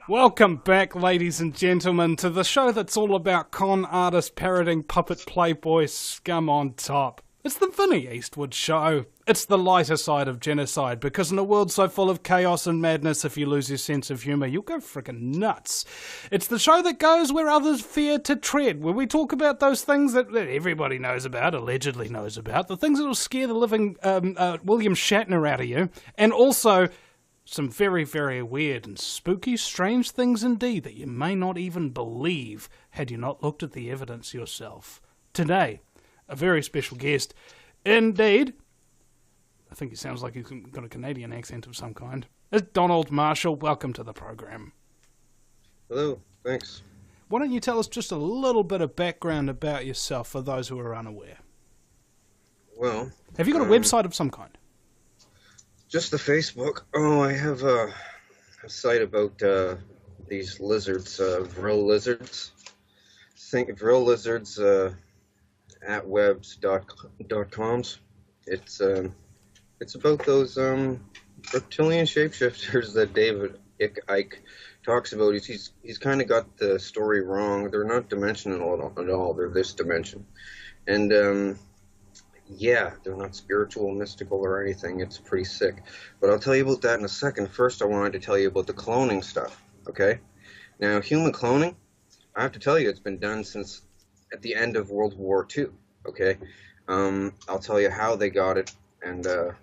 Welcome back, ladies and gentlemen, to the show that's all about con artist parroting puppet playboy scum on top. It's the Vinny Eastwood Show. It's the lighter side of genocide, because in a world so full of chaos and madness, if you lose your sense of humour, you'll go frickin' nuts. It's the show that goes where others fear to tread, where we talk about those things that everybody knows about, allegedly knows about, the things that will scare the living William Shatner out of you, and also some very, very weird and spooky, strange things indeed that you may not even believe had you not looked at the evidence yourself. Today, a very special guest. Indeed, I think he sounds like he's got a Canadian accent of some kind. It's Donald Marshall. Welcome to the program. Hello, thanks. Why don't you tell us just a little bit of background about yourself for those who are unaware? Well, have you got a website of some kind? Just the Facebook. Oh, I have a site about these lizards, Vrill lizards. Think Vrill lizards at webs.coms. It's about those reptilian shapeshifters that David Icke talks about. He's kind of got the story wrong. They're not dimensional at all. They're this dimension, and yeah, they're not spiritual, mystical, or anything. It's pretty sick. But I'll tell you about that in a second. First, I wanted to tell you about the cloning stuff, okay? Now, human cloning, I have to tell you, it's been done since at the end of World War II, okay? I'll tell you how they got it, and the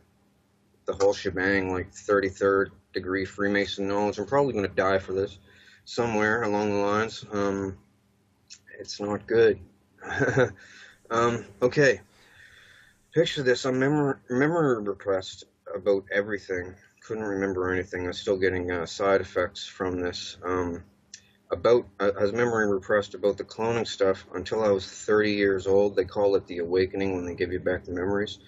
whole shebang, like 33rd degree Freemason knowledge. I'm probably going to die for this somewhere along the lines. It's not good. Okay. Picture this, a memory request about everything. Couldn't remember anything. I'm still getting side effects from this. A memory request about the cloning stuff until I was 30 years old. They call it the awakening when they give you back the memories.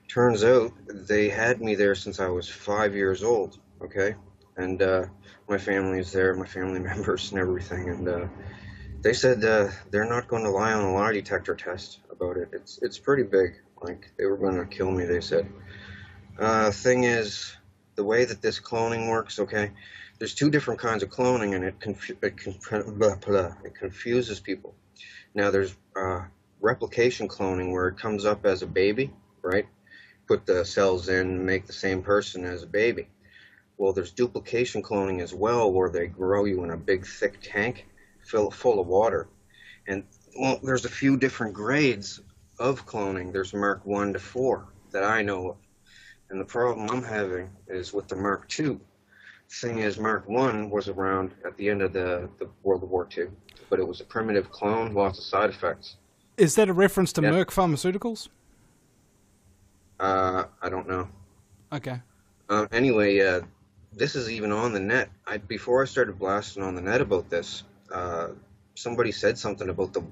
Turns out they had me there since I was 5 years old, okay? And my family is there, my family members and everything. And they said they're not going to lie on a lie detector test about it. It's pretty big. Like, they were going to kill me, they said. Thing is, the way that this cloning works, okay, there's two different kinds of cloning, and it confuses people. Now, there's replication cloning, where it comes up as a baby, right? Put the cells in, make the same person as a baby. Well, there's duplication cloning as well, where they grow you in a big, thick tank full of water. And, well, there's a few different grades of cloning. There's Mark 1 to 4 that I know of. And the problem I'm having is with the Mark 2. Thing is, Mark 1 was around at the end of the World War II, but it was a primitive clone, lots of side effects. Is that a reference to Merck Pharmaceuticals? I don't know. Okay. Anyway, this is even on the net. Before I started blasting on the net about this, somebody said something about the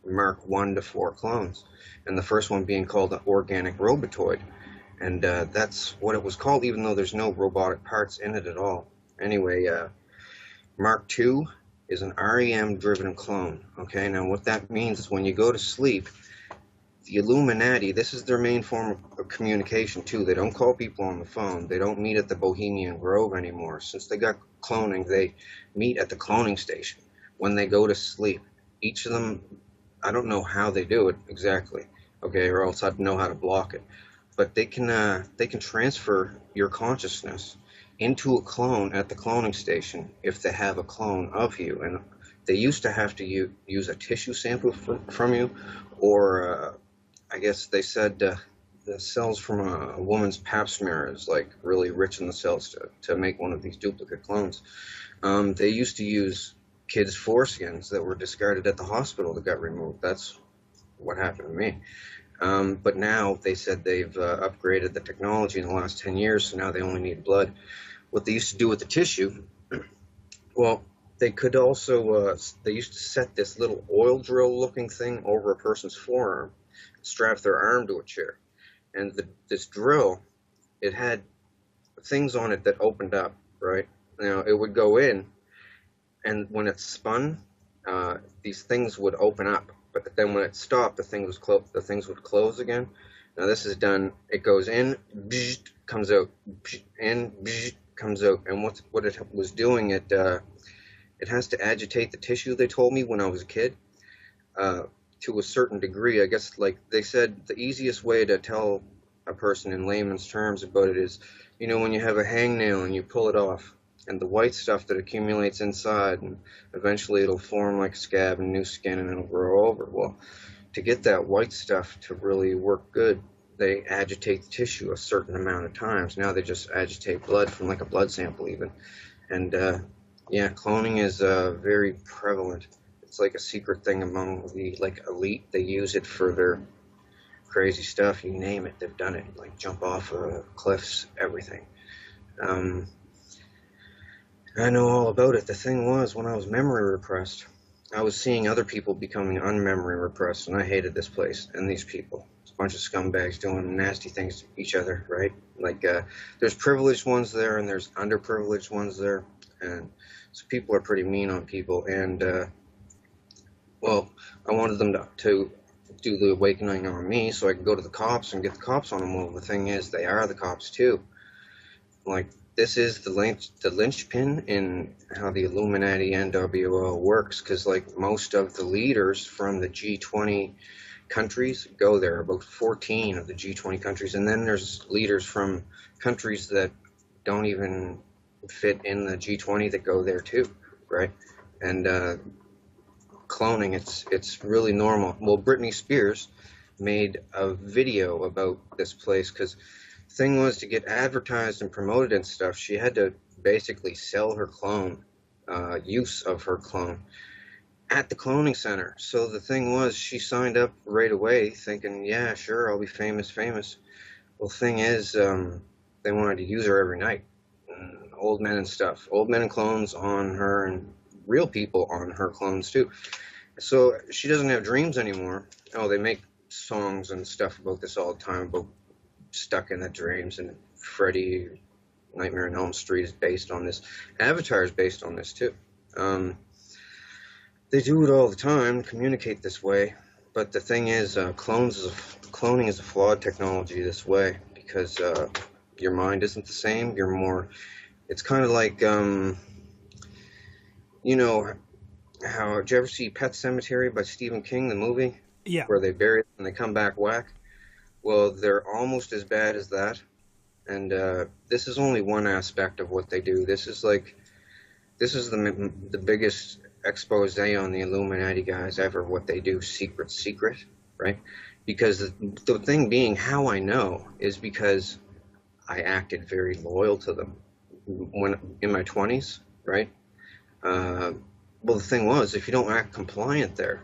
Mark 1 to 4 clones, and the first one being called the organic robotoid, and that's what it was called, even though there's no robotic parts in it at all. Anyway, Mark 2 is an REM-driven clone, okay? Now, what that means is when you go to sleep, the Illuminati, this is their main form of communication, too. They don't call people on the phone. They don't meet at the Bohemian Grove anymore. Since they got cloning, they meet at the cloning station when they go to sleep. Each of them, I don't know how they do it exactly, okay, or else I'd know how to block it. But they can transfer your consciousness into a clone at the cloning station if they have a clone of you. And they used to have to use a tissue sample from you, or I guess they said the cells from a woman's pap smear is like really rich in the cells to make one of these duplicate clones. They used to use kids' foreskins that were discarded at the hospital that got removed. That's what happened to me. But now they said they've upgraded the technology in the last 10 years, so now they only need blood. What they used to do with the tissue, well, they could also, they used to set this little oil drill looking thing over a person's forearm, strap their arm to a chair. And this drill, it had things on it that opened up, right? Now, it would go in, and when it spun, these things would open up. But then when it stopped, the things would close again. Now this is done, it goes in, comes out, in, comes out. And what it was doing, it has to agitate the tissue, they told me when I was a kid, to a certain degree. I guess, like they said, the easiest way to tell a person in layman's terms about it is, you know, when you have a hangnail and you pull it off, and the white stuff that accumulates inside, and eventually it'll form like a scab and new skin, and it'll grow over. Well, to get that white stuff to really work good, they agitate the tissue a certain amount of times. Now they just agitate blood from like a blood sample even. And yeah, cloning is very prevalent. It's like a secret thing among the like elite. They use it for their crazy stuff. You name it, they've done it. Like jump off cliffs, everything. I know all about it. The thing was, when I was memory repressed, I was seeing other people becoming unmemory repressed, and I hated this place and these people. It's a bunch of scumbags doing nasty things to each other, right? Like, there's privileged ones there, and there's underprivileged ones there, and so people are pretty mean on people, and, well, I wanted them to do the awakening on me so I could go to the cops and get the cops on them. Well, the thing is, they are the cops, too. Like, this is the linchpin in how the Illuminati NWO works, because like most of the leaders from the G20 countries go there, about 14 of the G20 countries, and then there's leaders from countries that don't even fit in the G20 that go there too, right? And cloning, it's really normal. Well, Britney Spears made a video about this place because thing was, to get advertised and promoted and stuff, she had to basically sell her clone, use of her clone, at the cloning center. So the thing was, she signed up right away thinking, yeah, sure, I'll be famous. Well, thing is, they wanted to use her every night. Old men and stuff. Old men and clones on her, and real people on her clones too. So she doesn't have dreams anymore. Oh, they make songs and stuff about this all the time, about stuck in the dreams, and Freddy Nightmare on Elm Street is based on this. Avatar is based on this too. They do it all the time, communicate this way, but the thing is, cloning is a flawed technology this way, because your mind isn't the same. You're more, it's kind of like, you know, how, did you ever see Pet Sematary by Stephen King, the movie? Yeah. Where they bury it and they come back whack? Well, they're almost as bad as that, and this is only one aspect of what they do. This is the biggest expose on the Illuminati guys ever, what they do, secret, right? Because the thing being, how I know is because I acted very loyal to them when in my 20s, right? Well, the thing was, if you don't act compliant there,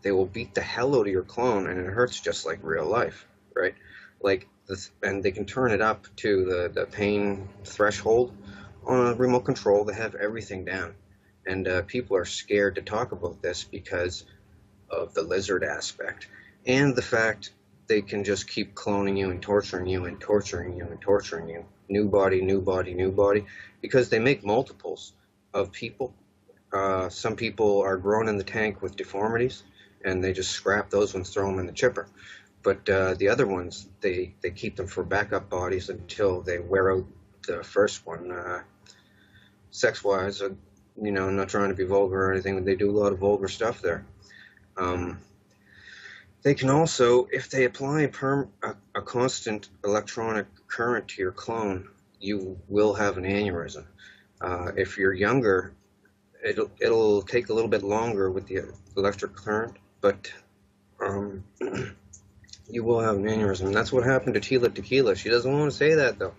they will beat the hell out of your clone, and it hurts just like real life. Right, like this, and they can turn it up to the pain threshold on a remote control. They have everything down, and people are scared to talk about this because of the lizard aspect and the fact they can just keep cloning you and torturing you and torturing you and torturing you. New body, because they make multiples of people. Some people are grown in the tank with deformities, and they just scrap those ones, throw them in the chipper. But the other ones, they keep them for backup bodies until they wear out the first one. Sex-wise, you know, I'm not trying to be vulgar or anything, but they do a lot of vulgar stuff there. They can also, if they apply a constant electronic current to your clone, you will have an aneurysm. If you're younger, it'll take a little bit longer with the electric current, but you will have an aneurysm. That's what happened to Tila Tequila. She doesn't want to say that, though.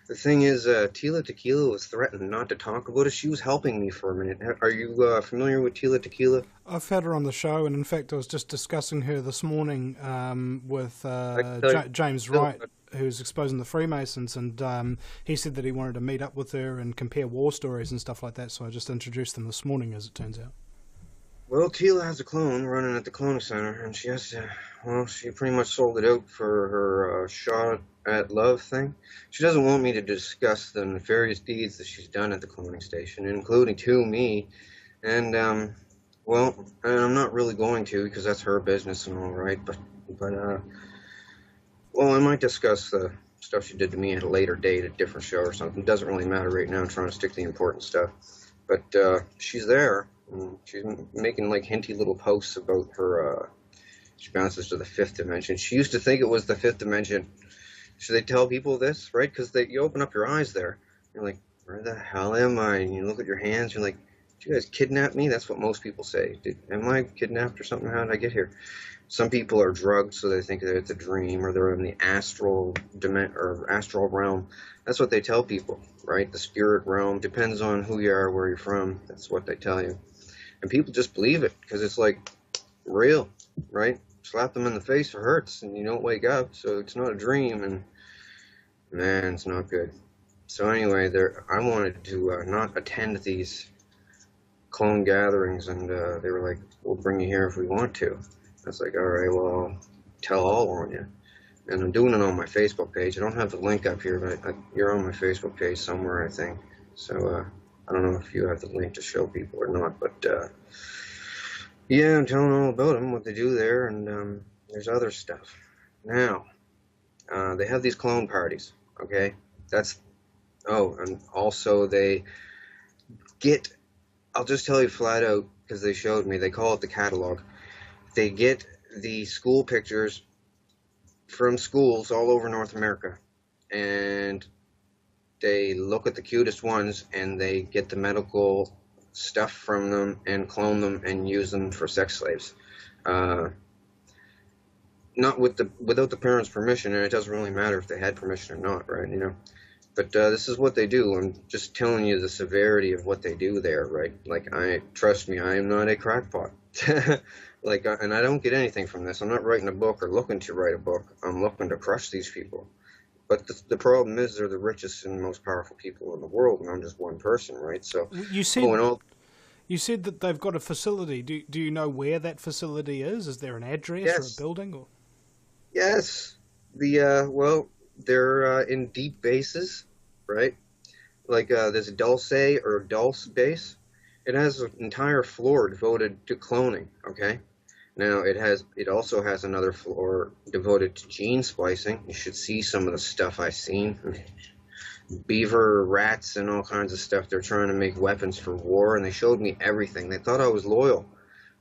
The thing is, Tila Tequila was threatened not to talk about it. She was helping me for a minute. Are you familiar with Tila Tequila? I've had her on the show, and in fact I was just discussing her this morning with James Wright, who's exposing the Freemasons, and he said that he wanted to meet up with her and compare war stories and stuff like that, so I just introduced them this morning, as it turns out. Well, Tila has a clone running at the cloning center, and she has to, well, she pretty much sold it out for her shot at love thing. She doesn't want me to discuss the nefarious deeds that she's done at the cloning station, including to me, and, well, and I'm not really going to, because that's her business and all right, but Well, I might discuss the stuff she did to me at a later date, a different show or something. It doesn't really matter right now. I'm trying to stick to the important stuff. But she's there. And she's making like hinty little posts about her. She bounces to the fifth dimension. She used to think it was the fifth dimension. Should they tell people this, right? Because you open up your eyes there. You're like, where the hell am I? And you look at your hands. You're like, did you guys kidnap me? That's what most people say. Am I kidnapped or something? How did I get here? Some people are drugged, so they think that it's a dream, or they're in the astral realm. That's what they tell people, right? The spirit realm depends on who you are, where you're from. That's what they tell you, and people just believe it because it's like real, right? Slap them in the face, it hurts, and you don't wake up, so it's not a dream, and man, it's not good. So anyway, I wanted to not attend these clone gatherings, and they were like, "We'll bring you here if we want to." I was like, all right, well, I'll tell all on you. And I'm doing it on my Facebook page. I don't have the link up here, but you're on my Facebook page somewhere, I think. So I don't know if you have the link to show people or not, but yeah, I'm telling all about them, what they do there, and there's other stuff. Now, they have these clone parties, okay? And also they I'll just tell you flat out, because they showed me, they call it the catalog. They get the school pictures from schools all over North America, and they look at the cutest ones, and they get the medical stuff from them and clone them and use them for sex slaves. Not without the parents' permission, and it doesn't really matter if they had permission or not, right? But this is what they do. I'm just telling you the severity of what they do there, right? Like, trust me, I am not a crackpot. And I don't get anything from this. I'm not writing a book or looking to write a book. I'm looking to crush these people. But the problem is they're the richest and most powerful people in the world, and I'm just one person, right? So you said that they've got a facility. Do you know where that facility is? Is there an address or a building? Or? Yes. They're in deep bases, right? Like there's Dulce or Dulce base. It has an entire floor devoted to cloning, okay? Now, it also has another floor devoted to gene splicing. You should see some of the stuff I've seen. Beaver, rats, and all kinds of stuff. They're trying to make weapons for war, and they showed me everything. They thought I was loyal.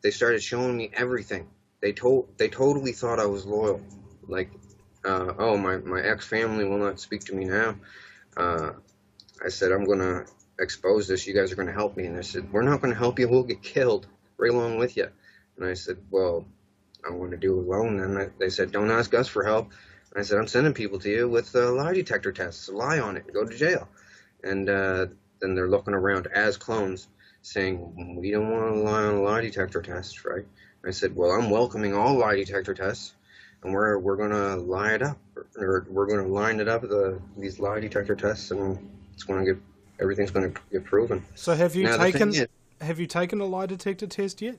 They started showing me everything. They totally thought I was loyal. Like, my ex-family will not speak to me now. I said, I'm going to expose this. You guys are going to help me. And they said, we're not going to help you. We'll get killed right along with you. And I said, well, I'm going to do it alone. And they said, don't ask us for help. And I said, I'm sending people to you with lie detector tests. Lie on it and go to jail. And then they're looking around as clones saying, we don't want to lie on a lie detector test, right? And I said, well, I'm welcoming all lie detector tests. And we're going to line it up. Or we're going to line it up, these lie detector tests, and everything's going to get proven. So have you taken a lie detector test yet?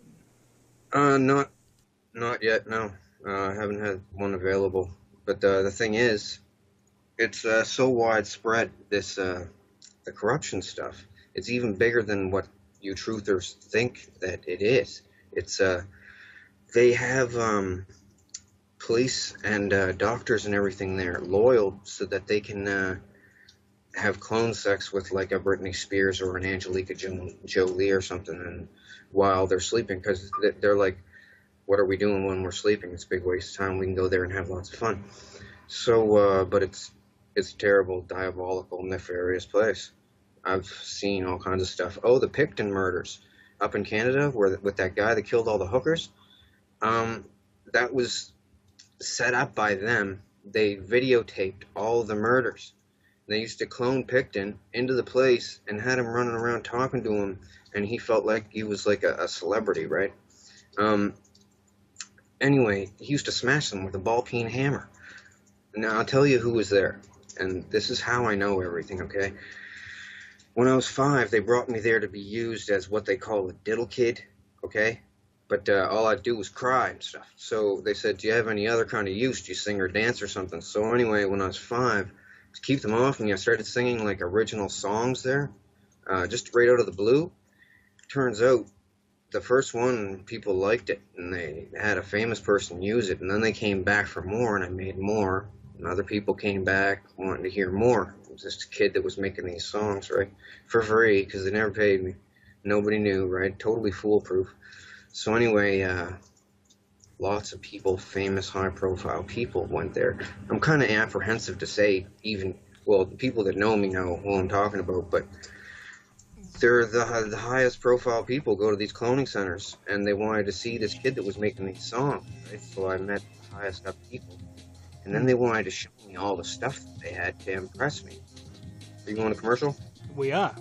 Not yet, no. I haven't had one available. But the thing is, it's so widespread, the corruption stuff. It's even bigger than what you truthers think that it is. It's they have police and doctors and everything there loyal so that they can have clone sex with like a Britney Spears or an Angelica Jolie or something, and while they're sleeping, because they're like, what are we doing when we're sleeping? It's a big waste of time. We can go there and have lots of fun. So, but it's a terrible, diabolical, nefarious place. I've seen all kinds of stuff. Oh, the Picton murders up in Canada, with that guy that killed all the hookers. That was set up by them. They videotaped all the murders. They used to clone Picton into the place and had him running around talking to him, and he felt like he was like a celebrity, right? Anyway, he used to smash them with a ball-peen hammer. Now, I'll tell you who was there, and this is how I know everything, okay? When I was 5, they brought me there to be used as what they call a diddle kid, okay? But all I'd do was cry and stuff. So they said, do you have any other kind of use? Do you sing or dance or something? So anyway, when I was 5, to keep them off me, I started singing like original songs there, just right out of the blue. Turns out the first one, people liked it, and they had a famous person use it, and then they came back for more, and I made more. And other people came back wanting to hear more. It was this kid that was making these songs, right, for free, because they never paid me. Nobody knew, right? Totally foolproof. So anyway, lots of people, famous, high-profile people went there. I'm kind of apprehensive to say even, well, the people that know me know who I'm talking about, but they're the highest profile people go to these cloning centers, and they wanted to see this kid that was making these songs, right? So I met the highest up people, and then they wanted to show me all the stuff that they had to impress me. Are you going to commercial? We are.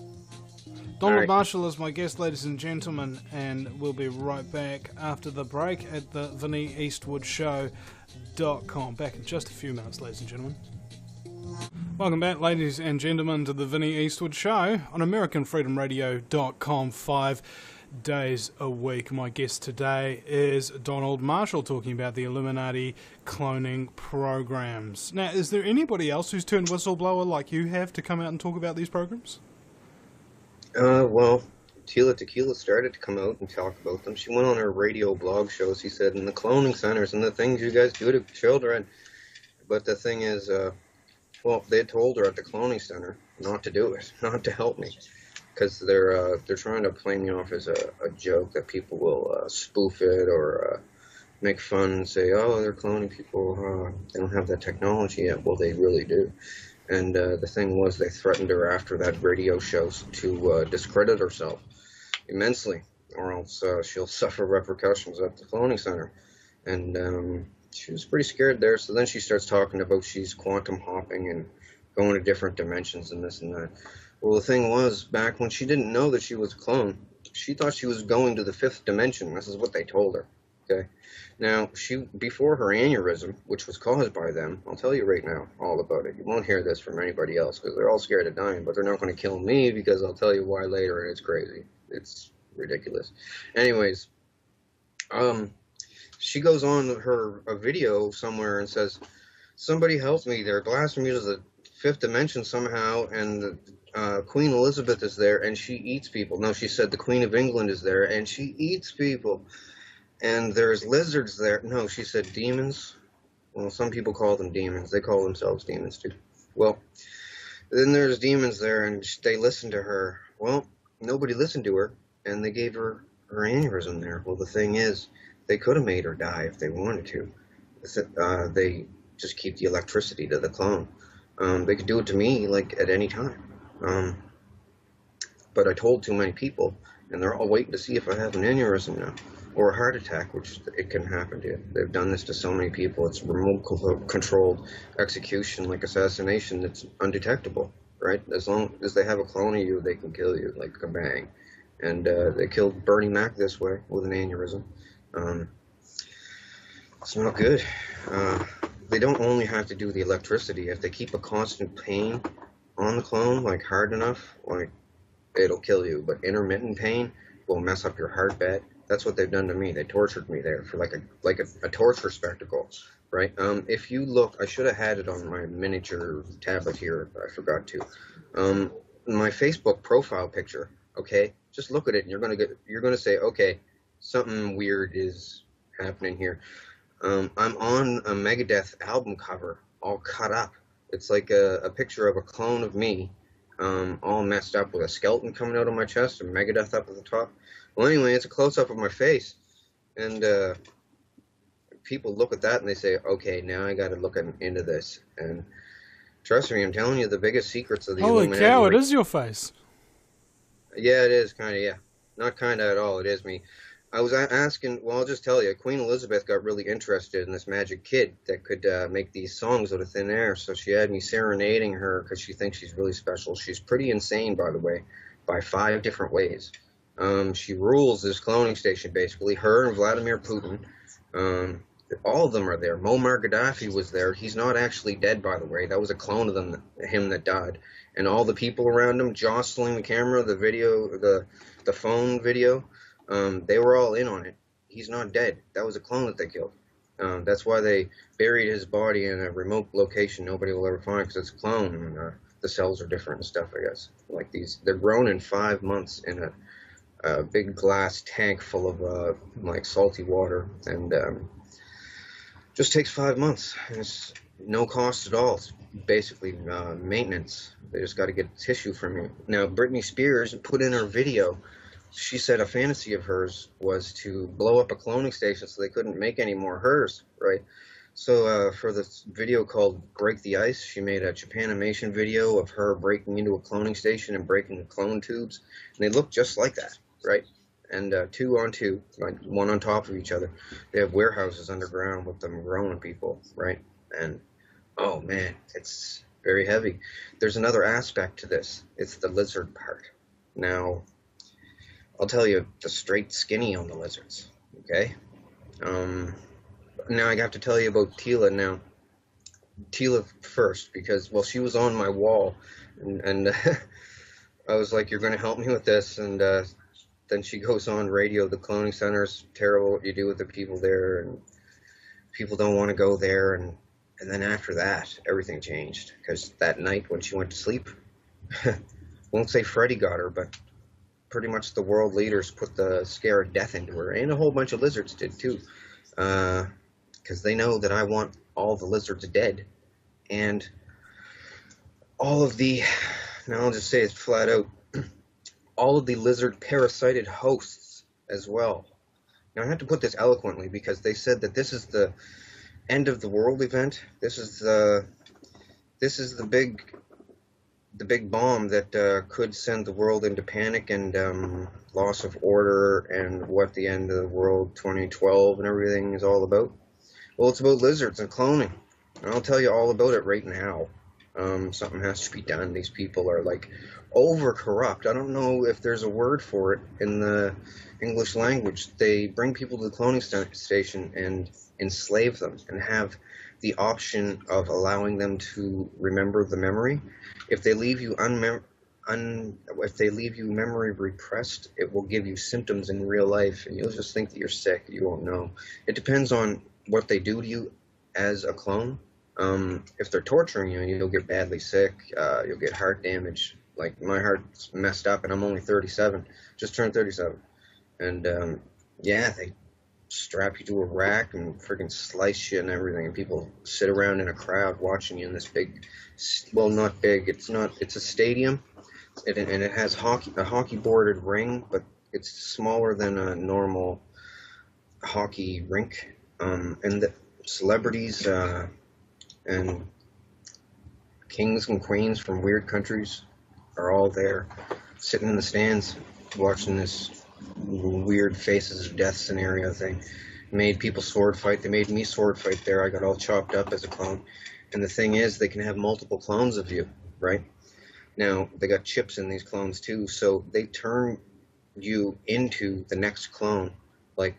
Donald right. Marshall is my guest, ladies and gentlemen, and we'll be right back after the break at the Vinny Eastwood Show.com. Back in just a few minutes, ladies and gentlemen. Welcome back, ladies and gentlemen, to the Vinny Eastwood Show on AmericanFreedomRadio.com 5 days a week. My guest today is Donald Marshall, talking about the Illuminati cloning programs. Now, is there anybody else who's turned whistleblower like you have to come out and talk about these programs? Well, Tila Tequila started to come out and talk about them. She went on her radio blog shows, he said, in the cloning centers and the things you guys do to children. But the thing is, well, they told her at the cloning center not to do it, not to help me, because they're trying to play me off as a joke that people will spoof it or make fun and say, oh, they're cloning people, they don't have that technology yet. Well, they really do. And the thing was, they threatened her after that radio show to discredit herself immensely, or else she'll suffer repercussions at the cloning center. And she was pretty scared there. So then she starts talking about she's quantum hopping and going to different dimensions and this and that. Well, the thing was, back when she didn't know that she was a clone, she thought she was going to the 5th dimension. This is what they told her. Okay. Now, before her aneurysm, which was caused by them, I'll tell you right now all about it. You won't hear this from anybody else because they're all scared of dying, but they're not going to kill me because I'll tell you why later, and it's crazy. It's ridiculous. Anyways, she goes on a video somewhere and says, somebody help me. They're blasting me to the 5th dimension somehow, and Queen Elizabeth is there, and she eats people. No, she said the Queen of England is there, and she eats people. And there's lizards there. No, she said demons. Well, some people call them demons. They call themselves demons, too. Well, then there's demons there, and they listened to her. Well, nobody listened to her, and they gave her aneurysm there. Well, the thing is, they could have made her die if they wanted to. They just keep the electricity to the clone. They could do it to me, like, at any time. But I told too many people, and they're all waiting to see if I have an aneurysm now. Or a heart attack, which it can happen to. They've done this to so many people. It's remote-controlled execution, like assassination, that's undetectable, right? As long as they have a clone of you, they can kill you, like a bang. And they killed Bernie Mac this way, with an aneurysm. It's not good. They don't only have to do the electricity. If they keep a constant pain on the clone, like hard enough, like it'll kill you. But intermittent pain will mess up your heart bed. That's what they've done to me. They tortured me there for like a torture spectacle, right? If you look, I should have had it on my miniature tablet here, but I forgot to. My Facebook profile picture, okay? Just look at it, and you're gonna say, okay, something weird is happening here. I'm on a Megadeth album cover, all cut up. It's like a picture of a clone of me, all messed up with a skeleton coming out of my chest and Megadeth up at the top. Well, anyway, it's a close-up of my face, and people look at that and they say, okay, now I got to look into this. And trust me, I'm telling you the biggest secrets of the Illuminati. Holy cow, it is your face. Yeah, it is, kind of, yeah. Not kind of at all, it is me. I was asking, well, I'll just tell you, Queen Elizabeth got really interested in this magic kid that could make these songs out of thin air, so she had me serenading her because she thinks she's really special. She's pretty insane, by the way, by 5 different ways. She rules this cloning station, basically. Her and Vladimir Putin. All of them are there. Muammar Gaddafi was there. He's not actually dead, by the way. That was a clone of him that died. And all the people around him jostling the camera, the video, the phone video, they were all in on it. He's not dead. That was a clone that they killed. That's why they buried his body in a remote location nobody will ever find, because it's a clone. And the cells are different and stuff, I guess. Like these, they're grown in 5 months in a big glass tank full of like salty water, and just takes 5 months. And no cost at all. It's basically maintenance. They just got to get tissue from you. Now, Britney Spears put in her video, she said a fantasy of hers was to blow up a cloning station so they couldn't make any more hers, right? So for this video called Break the Ice, she made a Japanimation video of her breaking into a cloning station and breaking the clone tubes. And they look just like that, right? And two on two, like one on top of each other. They have warehouses underground with them growing people, right? And, oh man, it's very heavy. There's another aspect to this. It's the lizard part. Now, I'll tell you the straight skinny on the lizards, okay? Now I have to tell you about Tila now. Tila first, because, well, she was on my wall, and I was like, you're going to help me with this, and then she goes on radio, the cloning center's terrible, what you do with the people there, and people don't want to go there, and then after that, everything changed, because that night when she went to sleep, won't say Freddy got her, but pretty much the world leaders put the scare of death into her, and a whole bunch of lizards did too, because they know that I want all the lizards dead, and all of the, now I'll just say it flat out, all of the lizard parasited hosts as well. Now I have to put this eloquently because they said that this is the end of the world event. This is the big bomb that could send the world into panic and loss of order, and what the end of the world 2012 and everything is all about. Well, it's about lizards and cloning. And I'll tell you all about it right now. Something has to be done. These people are like over corrupt. I don't know if there's a word for it in the English language. They bring people to the cloning station and enslave them and have the option of allowing them to remember the memory. If they leave you if they leave you memory repressed, it will give you symptoms in real life, and you'll just think that you're sick. You won't know. It depends on what they do to you as a clone. If they're torturing you, you'll get badly sick. You'll get heart damage. Like, my heart's messed up, and I'm only 37. Just turned 37. And, yeah, they strap you to a rack and freaking slice you and everything. And people sit around in a crowd watching you in this big, well, not big. It's a stadium. And it has a hockey-boarded ring, but it's smaller than a normal hockey rink. And the celebrities and kings and queens from weird countries are all there, sitting in the stands, watching this weird Faces of Death scenario thing. Made people sword fight. They made me sword fight there. I got all chopped up as a clone. And the thing is, they can have multiple clones of you, right? Now, they got chips in these clones too, so they turn you into the next clone, like,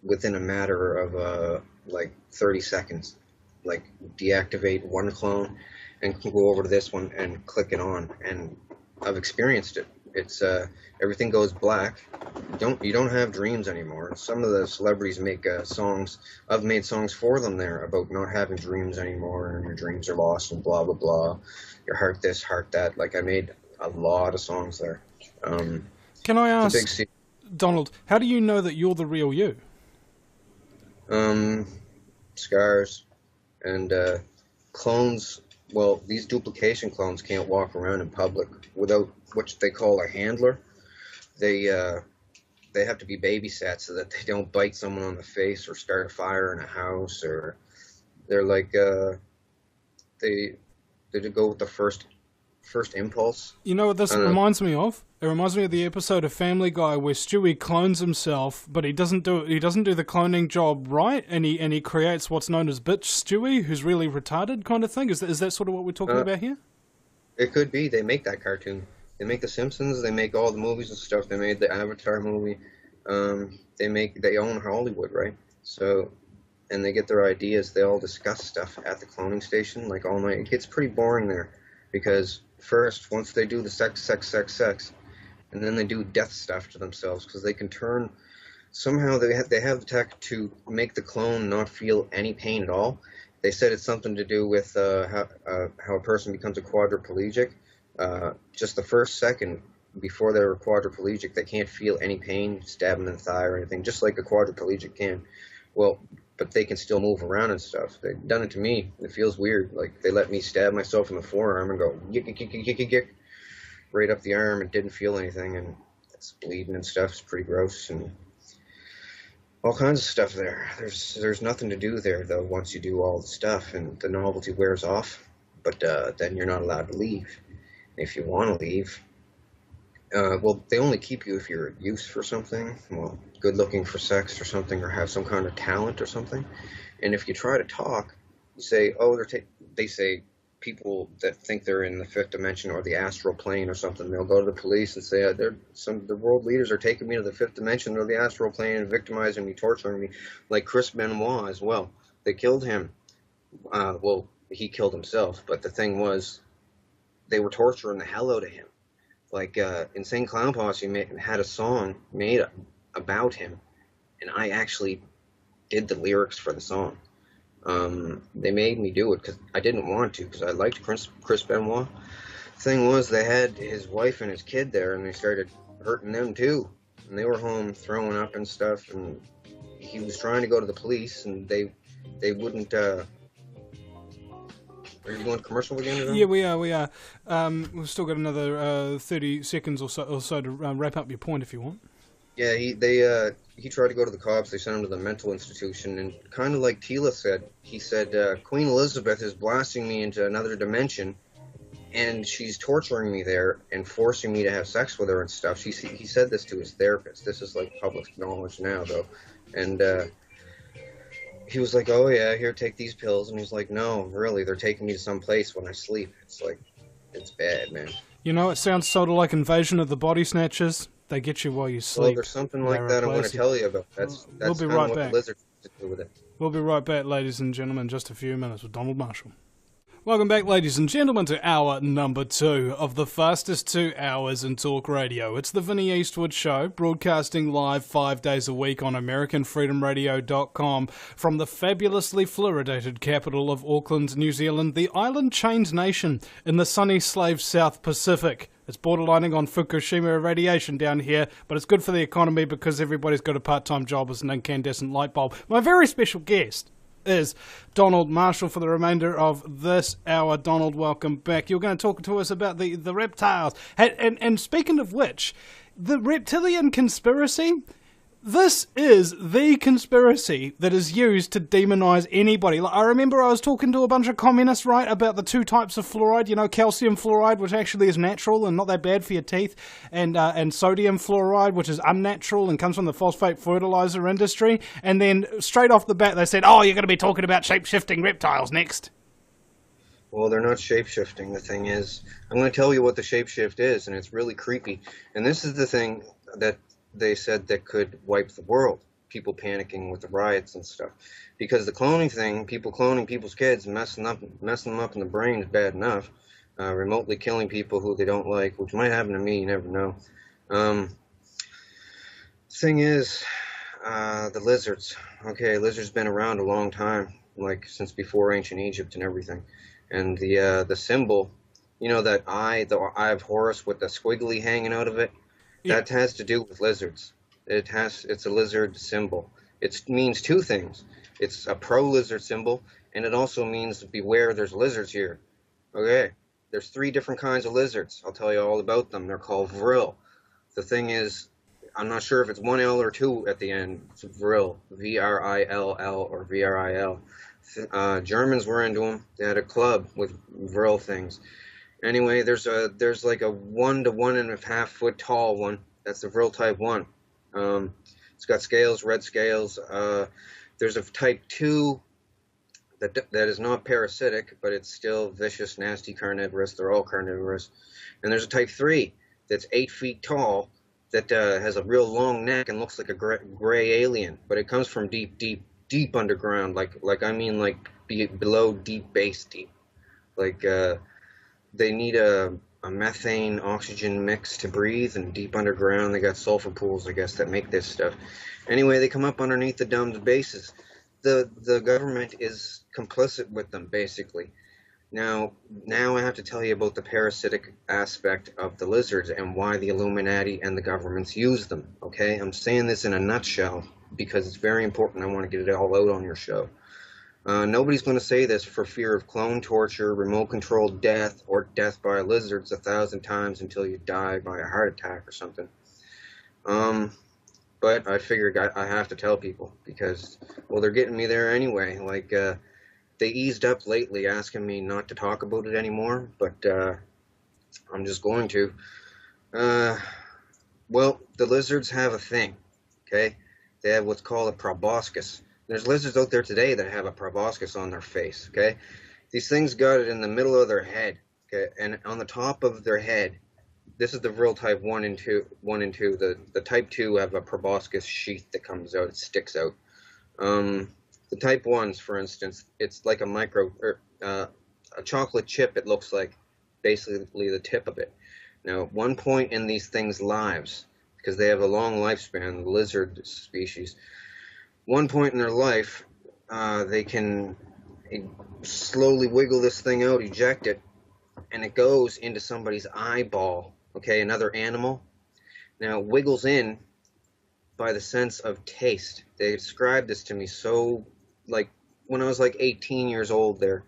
within a matter of, like, 30 seconds. Like, deactivate one clone and go over to this one and click it on. And I've experienced it. It's everything goes black. You don't have dreams anymore. Some of the celebrities make songs. I've made songs for them there about not having dreams anymore, and your dreams are lost and blah blah blah. Your heart this, heart that. Like, I made a lot of songs there. Can I ask, Donald, how do you know that you're the real you? Scars and clones. Well, these duplication clones can't walk around in public without what they call a handler. They have to be babysat so that they don't bite someone on the face or start a fire in a house, or they're like they go with the first impulse. You know what this reminds me of? It reminds me of the episode of Family Guy where Stewie clones himself, but he doesn't do the cloning job right, and he creates what's known as bitch Stewie, who's really retarded kind of thing. Is that sort of what we're talking about here? It could be. They make that cartoon. They make The Simpsons. They make all the movies and stuff. They made the Avatar movie. They own Hollywood, right? So, and they get their ideas. They all discuss stuff at the cloning station like all night. It gets pretty boring there, because first, once they do the sex, and then they do death stuff to themselves, because they can turn, somehow they have tech to make the clone not feel any pain at all. They said it's something to do with how a person becomes a quadriplegic. Just the first second before they're quadriplegic, they can't feel any pain, stab them in the thigh or anything, just like a quadriplegic can. Well, but they can still move around and stuff. They've done it to me. It feels weird. Like, they let me stab myself in the forearm and go yick, yick, yick, yick, yick, yick, right up the arm. It didn't feel anything, and it's bleeding and stuff. It's pretty gross, and all kinds of stuff there. There's nothing to do there, though, once you do all the stuff, and the novelty wears off. But then you're not allowed to leave. If you want to leave, well, they only keep you if you're used for something, well, good looking for sex or something, or have some kind of talent or something. And if you try to talk, you say, oh, they say people that think they're in the fifth dimension or the astral plane or something, they'll go to the police and say, the world leaders are taking me to the fifth dimension or the astral plane and victimizing me, torturing me, like Chris Benoit as well. They killed him. Well, he killed himself, but the thing was, they were torturing the hell out of him. Like, Insane Clown Posse had a song made about him, and I actually did the lyrics for the song. They made me do it because I didn't want to, because I liked Chris Benoit. The thing was, they had his wife and his kid there, and they started hurting them too. And they were home throwing up and stuff, and he was trying to go to the police, and they wouldn't. Are you going commercial again today? Yeah, we are. We've still got another 30 seconds or so to wrap up your point if you want. Yeah, he tried to go to the cops. They sent him to the mental institution, and kind of like Tila said, he said, Queen Elizabeth is blasting me into another dimension, and she's torturing me there and forcing me to have sex with her and stuff. He said this to his therapist. This is like public knowledge now, though. And he was like, oh yeah, here, take these pills. And he's like, no, really, they're taking me to some place when I sleep. It's like, it's bad, man. You know, it sounds sort of like Invasion of the Body Snatchers. They get you while you sleep. Well, there's something like that I want to tell you about. That's we'll be kind right of what back. the lizards do with it. We'll be right back, ladies and gentlemen, in just a few minutes with Donald Marshall. Welcome back, ladies and gentlemen, to hour number 2 of the fastest 2 hours in talk radio. It's the Vinny Eastwood Show, broadcasting live 5 days a week on AmericanFreedomRadio.com from the fabulously fluoridated capital of Auckland, New Zealand, the island-chained nation in the sunny slave South Pacific. It's borderlining on Fukushima irradiation down here, but it's good for the economy because everybody's got a part-time job as an incandescent light bulb. My very special guest is Donald Marshall for the remainder of this hour. Donald, welcome back. You're going to talk to us about the reptiles. And speaking of which, the reptilian conspiracy, this is the conspiracy that is used to demonize anybody. Like, I remember I was talking to a bunch of communists, right, about the 2 types of fluoride, you know, calcium fluoride, which actually is natural and not that bad for your teeth, and sodium fluoride, which is unnatural and comes from the phosphate fertilizer industry. And then straight off the bat, they said, oh, you're going to be talking about shape-shifting reptiles next. Well, they're not shape-shifting. The thing is, I'm going to tell you what the shape-shift is, and it's really creepy. And this is the thing that they said that could wipe the world, people panicking with the riots and stuff. Because the cloning thing, people cloning people's kids, messing them up in the brain is bad enough. Remotely killing people who they don't like, which might happen to me, you never know. Thing is, the lizards. Okay, lizards been around a long time, like since before ancient Egypt and everything. And the symbol, you know, that eye, the eye of Horus with the squiggly hanging out of it, that has to do with lizards. It's a lizard symbol. It means 2 things. It's a pro-lizard symbol, and it also means beware, there's lizards here. Okay, there's 3 different kinds of lizards. I'll tell you all about them. They're called Vrill. The thing is, I'm not sure if it's 1 L or 2 at the end. It's Vrill, V-R-I-L-L or V-R-I-L. Germans were into them. They had a club with Vrill things. Anyway, there's like a 1 to 1.5 foot tall one. That's the Vrill type 1. It's got scales, red scales. There's a type 2 that is not parasitic, but it's still vicious, nasty, carnivorous. They're all carnivorous. And there's a type 3 that's 8 feet tall that has a real long neck and looks like a gray alien. But it comes from deep underground. Like below deep base deep. Like they need a methane oxygen mix to breathe, and deep underground they got sulfur pools, I guess, that make this stuff. Anyway, they come up underneath the domed bases. The government is complicit with them, basically. Now I have to tell you about the parasitic aspect of the lizards and why the Illuminati and the governments use them, okay? I'm saying this in a nutshell, because it's very important. I want to get it all out on your show. Nobody's going to say this for fear of clone torture, remote-controlled death, or death by lizards 1,000 times until you die by a heart attack or something. But I figured I have to tell people because, well, they're getting me there anyway. Like, they eased up lately asking me not to talk about it anymore, but I'm just going to. Well, the lizards have a thing, okay? They have what's called a proboscis. There's lizards out there today that have a proboscis on their face, okay? These things got it in the middle of their head, okay? And on the top of their head, this is the Vrill type 1 and 2. The type 2 have a proboscis sheath that comes out, it sticks out. The type 1s, for instance, it's like a chocolate chip, it looks like, basically the tip of it. Now, at one point in these things' lives, because they have a long lifespan, the lizard species, one point in their life, they can slowly wiggle this thing out, eject it, and it goes into somebody's eyeball, okay, another animal. Now, it wiggles in by the sense of taste. They described this to me so, like, when I was like 18 years old there,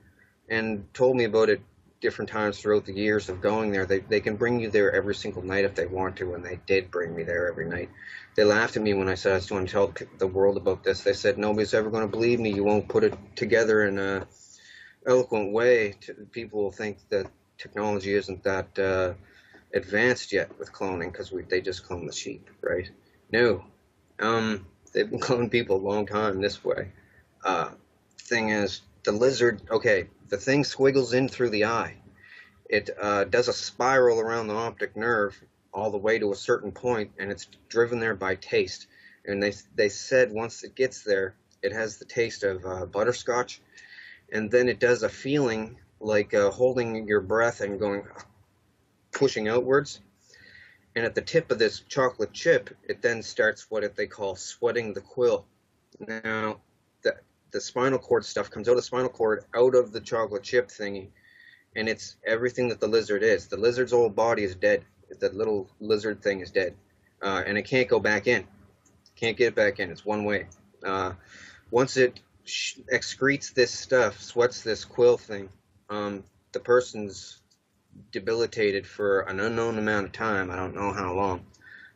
and told me about it different times throughout the years of going there. They can bring you there every single night if they want to, and they did bring me there every night. They laughed at me when I said I was going to tell the world about this. They said, nobody's ever going to believe me. You won't put it together in a eloquent way. People will think that technology isn't that advanced yet with cloning because they just clone the sheep, right? No. They've been cloning people a long time this way. Thing is, the lizard, okay, the thing squiggles in through the eye. It does a spiral around the optic nerve all the way to a certain point, and it's driven there by taste. And they said once it gets there, it has the taste of butterscotch, and then it does a feeling like holding your breath and going, pushing outwards. And at the tip of this chocolate chip, it then starts what they call sweating the quill. Now, the spinal cord stuff comes out of the spinal cord, out of the chocolate chip thingy, and it's everything that the lizard is. The lizard's whole body is dead. The little lizard thing is dead, and it can't go back in. Can't get it back in. It's one way. Once it excretes this stuff, sweats this quill thing, the person's debilitated for an unknown amount of time. I don't know how long.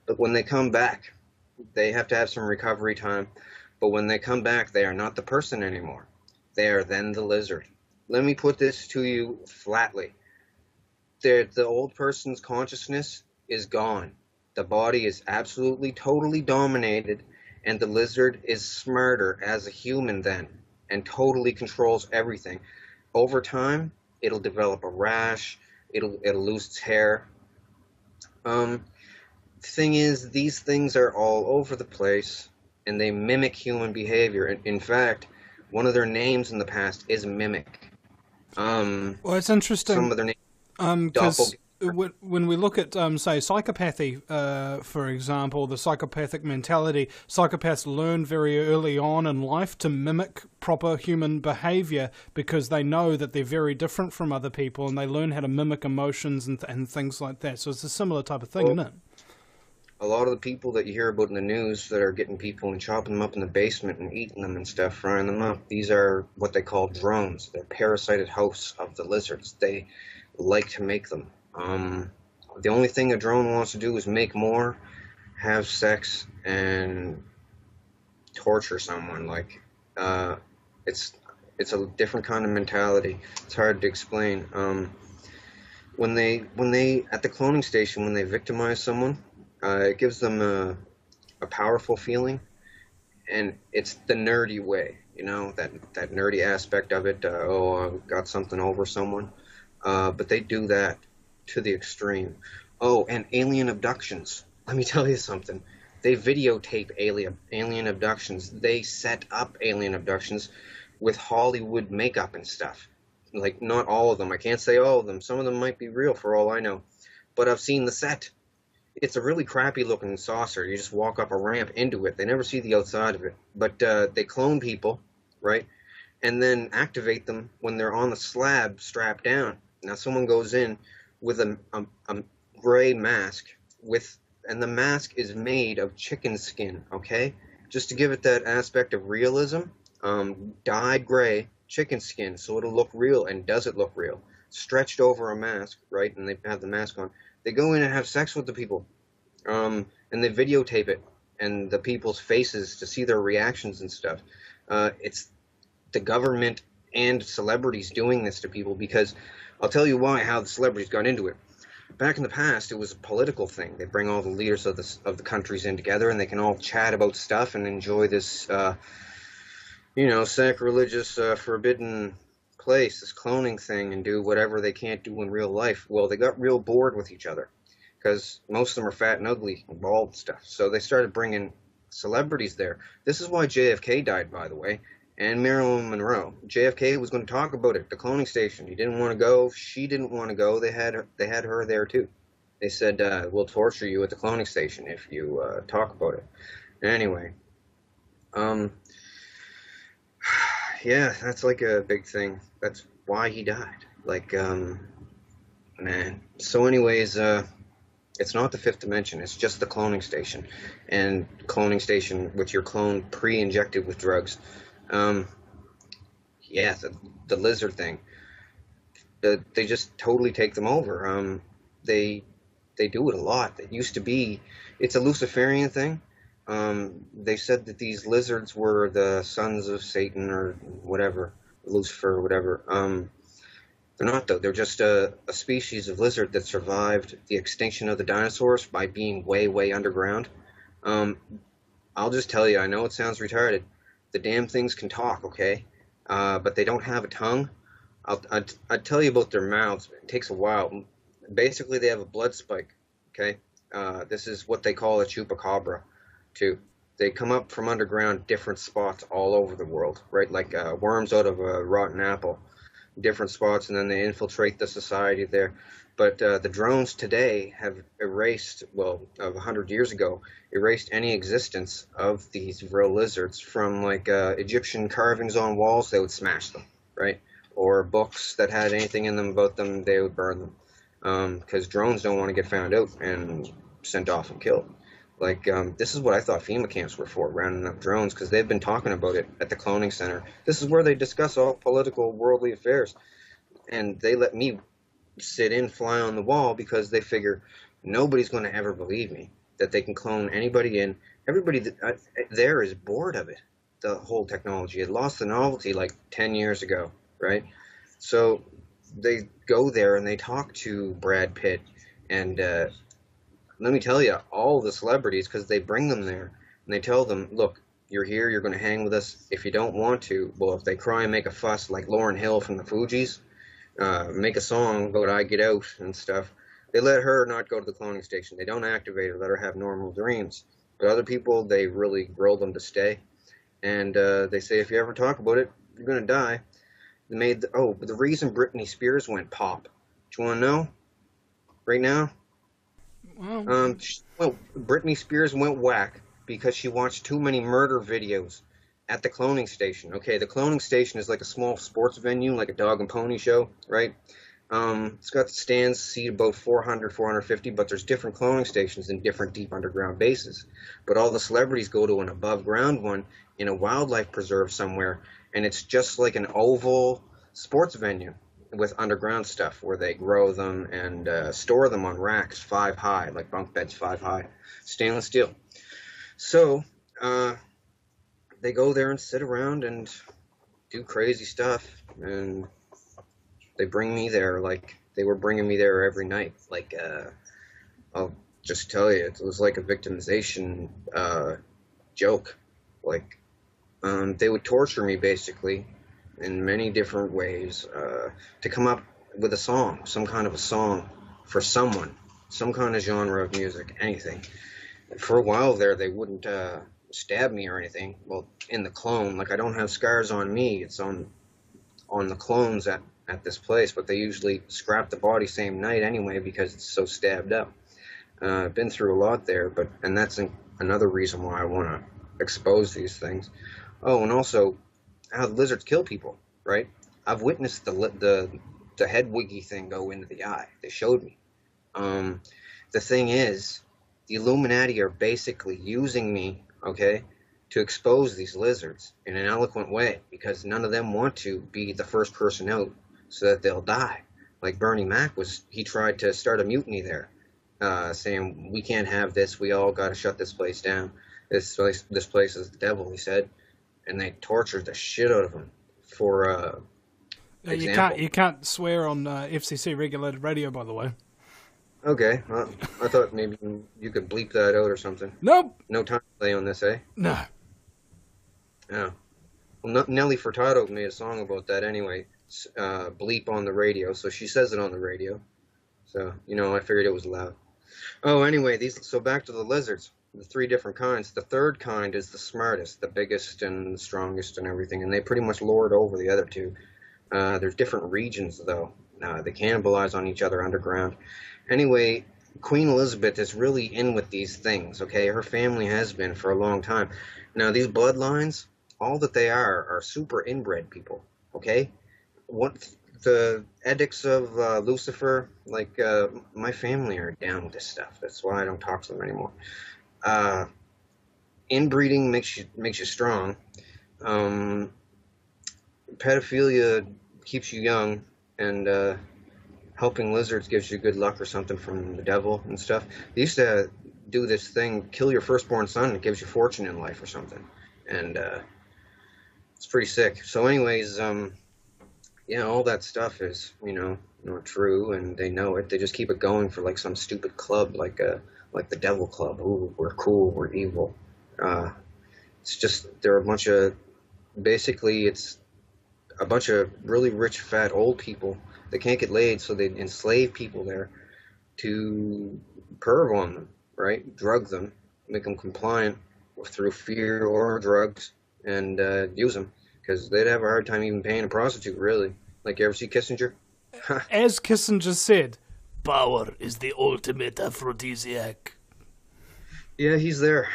But when they come back, they have to have some recovery time. But when they come back, they are not the person anymore. They are then the lizard. Let me put this to you flatly. The old person's consciousness is gone. The body is absolutely, totally dominated, and the lizard is smarter as a human then, and totally controls everything. Over time, it'll develop a rash, it'll lose its hair. Thing is, these things are all over the place, and they mimic human behavior. In fact, one of their names in the past is Mimic. Well, it's interesting. Some of their names. Because when we look at, say, psychopathy, for example, the psychopathic mentality, psychopaths learn very early on in life to mimic proper human behavior because they know that they're very different from other people, and they learn how to mimic emotions and things like that. So it's a similar type of thing, isn't it? A lot of the people that you hear about in the news that are getting people and chopping them up in the basement and eating them and stuff, frying them up, these are what they call drones. They're parasited hosts of the lizards. They like to make them. The only thing a drone wants to do is make more, have sex, and torture someone. Like, it's a different kind of mentality. It's hard to explain. When they at the cloning station, when they victimize someone, it gives them a powerful feeling, and it's the nerdy way, you know, that nerdy aspect of it. I've got something over someone. But they do that to the extreme. Oh, and alien abductions. Let me tell you something. They videotape alien abductions. They set up alien abductions with Hollywood makeup and stuff. Like, not all of them. I can't say all of them. Some of them might be real for all I know. But I've seen the set. It's a really crappy looking saucer. You just walk up a ramp into it. They never see the outside of it. But they clone people, right? And then activate them when they're on the slab strapped down. Now someone goes in with a gray mask and the mask is made of chicken skin, okay? just to give it that aspect of realism, dyed gray chicken skin so it'll look real. And does it look real? Stretched over a mask, right? And they have the mask on. They go in and have sex with the people, and they videotape it and the people's faces to see their reactions and stuff. It's the government and celebrities doing this to people, because I'll tell you how the celebrities got into it. Back in the past, it was a political thing. They bring all the leaders of the countries in together, and they can all chat about stuff and enjoy this, sacrilegious, forbidden place, this cloning thing, and do whatever they can't do in real life. Well, they got real bored with each other, because most of them are fat and ugly and bald and stuff. So they started bringing celebrities there. This is why JFK died, by the way, and Marilyn Monroe. JFK was going to talk about it, the cloning station. He didn't want to go. She didn't want to go. They had her there too. They said, we'll torture you at the cloning station if you talk about it. Anyway, yeah, that's like a big thing. That's why he died. Like, man. So anyways, it's not the fifth dimension. It's just the cloning station. And cloning station with your clone pre-injected with drugs. Yeah, the lizard thing. They just totally take them over. They do it a lot. It used to be, it's a Luciferian thing. They said that these lizards were the sons of Satan or whatever, Lucifer or whatever. They're not, though. They're just a species of lizard that survived the extinction of the dinosaurs by being way, way underground. I'll just tell you, I know it sounds retarded. The damn things can talk, okay? But they don't have a tongue. I'll tell you about their mouths. It takes a while. Basically, they have a blood spike, okay? This is what they call a chupacabra, too. They come up from underground, different spots all over the world, right? Like worms out of a rotten apple, different spots, and then they infiltrate the society there. But the drones today have erased, well, 100 years ago, erased any existence of these Vrill lizards from, like, Egyptian carvings on walls. They would smash them, right? Or books that had anything in them about them, they would burn them. Because drones don't want to get found out and sent off and killed. Like, this is what I thought FEMA camps were for, rounding up drones, because they've been talking about it at the cloning center. This is where they discuss all political, worldly affairs. And they let me sit in, fly on the wall, because they figure nobody's going to ever believe me that they can clone anybody in. Everybody there is bored of it, the whole technology. It lost the novelty like 10 years ago, right? So they go there and they talk to Brad Pitt and let me tell you, all the celebrities, because they bring them there and they tell them, look, you're here, you're going to hang with us. If you don't want to, well, if they cry and make a fuss like Lauryn Hill from the Fugees, make a song about I Get Out and stuff, they let her not go to the cloning station. They don't activate her, let her have normal dreams. But other people, they really grill them to stay. And they say, if you ever talk about it, you're going to die. They made the reason Britney Spears went pop. Do you want to know? Right now? Well, Britney Spears went whack because she watched too many murder videos at the cloning station. Okay, the cloning station is like a small sports venue, like a dog and pony show, right? It's got stands, seat about 400, 450, but there's different cloning stations in different deep underground bases. But all the celebrities go to an above ground one in a wildlife preserve somewhere, and it's just like an oval sports venue with underground stuff where they grow them and store them on racks 5 high, like bunk beds 5 high, stainless steel. So they go there and sit around and do crazy stuff, and they bring me there like they were bringing me there every night. Like, I'll just tell you, it was like a victimization joke. Like, they would torture me, basically, in many different ways, to come up with a song, some kind of a song for someone, some kind of genre of music, anything. For a while there, they wouldn't stab me or anything. Well, in the clone, like, I don't have scars on me, it's on the clones at this place, but they usually scrap the body same night anyway because it's so stabbed up. I've been through a lot there, and that's another reason why I want to expose these things. Oh, and also how the lizards kill people, right? I've witnessed the head wiggy thing go into the eye. They showed me. The thing is, the Illuminati are basically using me, okay, to expose these lizards in an eloquent way, because none of them want to be the first person out so that they'll die. Like Bernie Mac he tried to start a mutiny there, saying, we can't have this, we all got to shut this place down. This place is the devil, he said. And they tortured the shit out of him for example. You can't swear on FCC regulated radio, by the way. Okay, well, I thought maybe you could bleep that out or something. Nope. No time delay on this, eh? No. Yeah. Well, Nelly Furtado made a song about that anyway. Bleep on the radio, so she says it on the radio. So, I figured it was loud. Oh, anyway, so back to the lizards. The 3 different kinds. The third kind is the smartest, the biggest and the strongest and everything, and they pretty much lord over the other 2. There's different regions, though. They cannibalize on each other underground. Anyway, Queen Elizabeth is really in with these things, okay? Her family has been for a long time. Now, these bloodlines, all that they are super inbred people, okay? What the edicts of Lucifer, like, my family are down with this stuff. That's why I don't talk to them anymore. Inbreeding makes you strong. Pedophilia keeps you young, and helping lizards gives you good luck or something from the devil and stuff. They used to do this thing, kill your firstborn son, and it gives you fortune in life or something. And it's pretty sick. So anyways, all that stuff is, not true, and they know it. They just keep it going for like some stupid club, like the Devil Club. Ooh, we're cool, we're evil. It's just, they're a bunch of, basically it's a bunch of really rich, fat, old people that can't get laid, so they enslave people there to perv on them, right? Drug them, make them compliant through fear or drugs, and use them, because they'd have a hard time even paying a prostitute, really. Like, you ever see Kissinger? As Kissinger said, power is the ultimate aphrodisiac. Yeah, he's there.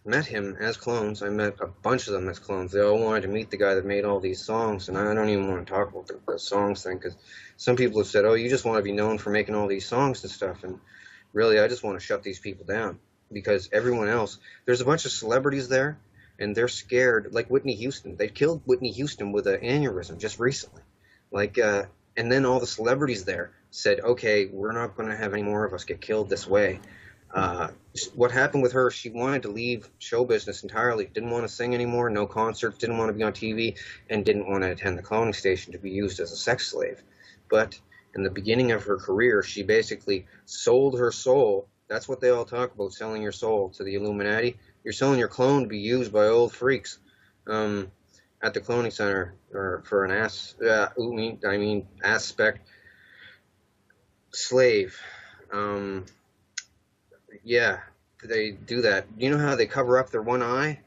Met him as clones. I met a bunch of them as clones. They all wanted to meet the guy that made all these songs, and I don't even want to talk about the songs thing, because some people have said, oh, you just want to be known for making all these songs and stuff, and really, I just want to shut these people down, because everyone else, there's a bunch of celebrities there, and they're scared, like Whitney Houston. They killed Whitney Houston with an aneurysm just recently. Like, and then all the celebrities there said, okay, we're not going to have any more of us get killed this way. What happened with her, she wanted to leave show business entirely, didn't want to sing anymore, no concerts, didn't want to be on TV, and didn't want to attend the cloning station to be used as a sex slave. But in the beginning of her career, she basically sold her soul. That's what they all talk about, selling your soul to the Illuminati. You're selling your clone to be used by old freaks at the cloning center, or for an aspect slave. Yeah, they do that. You know how they cover up their one eye?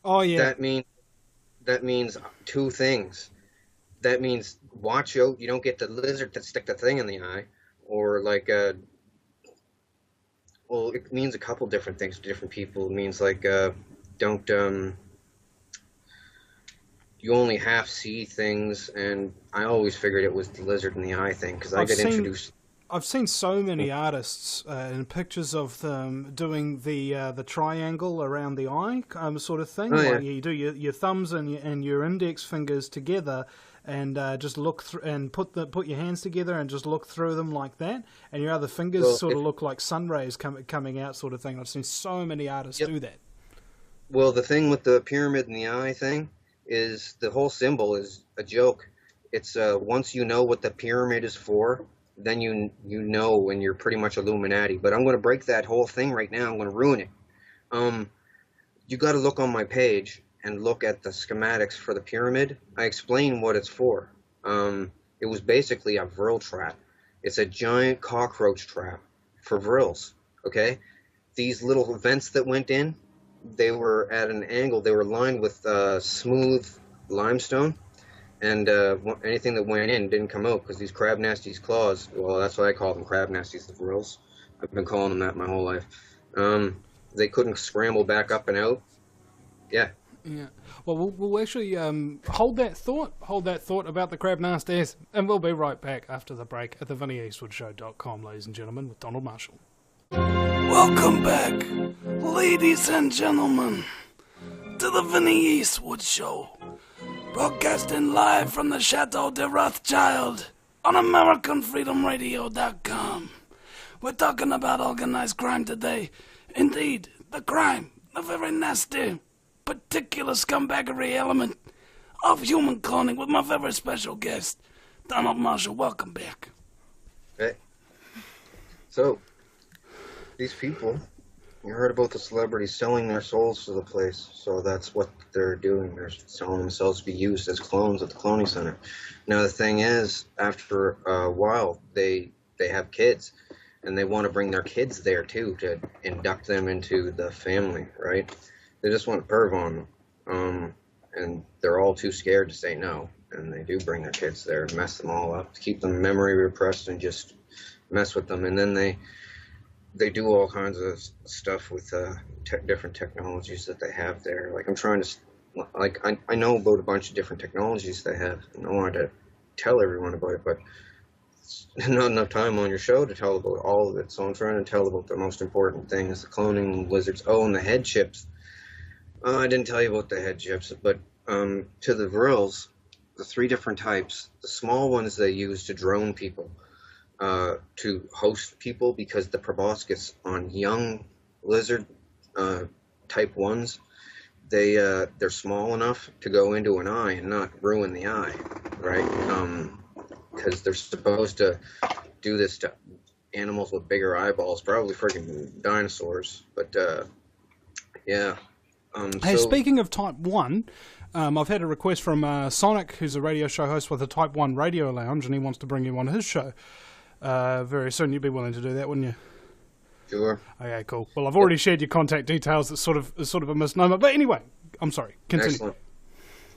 Oh, yeah. That means 2 things. That means watch out, you don't get the lizard to stick the thing in the eye, or like well, it means a couple different things to different people. It means like don't you only half see things, and I always figured it was the lizard in the eye thing, because I get introduced. I've seen so many artists in pictures of them doing the triangle around the eye sort of thing. Oh, yeah. Like you do your thumbs and your index fingers together, and just look through and put your hands together and just look through them like that, and your other fingers of look like sun rays coming out, sort of thing. I've seen so many artists do that. Well, the thing with the pyramid in the eye thing is the whole symbol is a joke. It's once you know what the pyramid is for, then you know when you're pretty much Illuminati. But I'm going to break that whole thing right now. I'm going to ruin it. You got to look on my page and look at the schematics for the pyramid. I explain what it's for. It was basically a Vrill trap. It's a giant cockroach trap for Vrills, okay? These little vents that went in, they were at an angle. They were lined with smooth limestone. And anything that went in didn't come out, because these crab nasties claws, well, that's what I call them, crab nasties, the Vrills. I've been calling them that my whole life. They couldn't scramble back up and out. Yeah. Yeah. Well, we'll actually hold that thought about the crab nasties, and we'll be right back after the break at the VinnyEastwoodShow.com, ladies and gentlemen, with Donald Marshall. Welcome back, ladies and gentlemen, to the Vinny Eastwood Show, broadcasting live from the Chateau de Rothschild on AmericanFreedomRadio.com. We're talking about organized crime today. Indeed, the crime, the very nasty, particular scumbaggery element of human cloning with my very special guest, Donald Marshall. Welcome back. Hey. So, these people, you heard about the celebrities selling their souls to the place, so that's what they're doing. They're selling themselves to be used as clones at the cloning center. Now the thing is, after a while, they have kids, and they want to bring their kids there too, to induct them into the family, right? They just want perv on them, and they're all too scared to say no, and they do bring their kids there, mess them all up, keep them memory repressed, and just mess with them, and then they do all kinds of stuff with different technologies that they have there. Like I'm trying to, like I know about a bunch of different technologies they have, and I wanted to tell everyone about it, but there's not enough time on your show to tell about all of it. So I'm trying to tell about the most important things: the cloning lizards. Oh, and the head chips. I didn't tell you about the head chips, but to the Vrills, the 3 different types. The small ones they use to drone people. To host people, because the proboscis on young lizard type 1s, they're small enough to go into an eye and not ruin the eye, right? Because they're supposed to do this to animals with bigger eyeballs, probably freaking dinosaurs. But yeah. Hey, so, speaking of type 1, I've had a request from Sonic, who's a radio show host with a Type 1 radio lounge, and he wants to bring you on his show. Very soon. You'd be willing to do that, wouldn't you? Sure. Okay, cool. Well, I've already shared your contact details. It's sort of a misnomer. But anyway, I'm sorry. Continue. Excellent.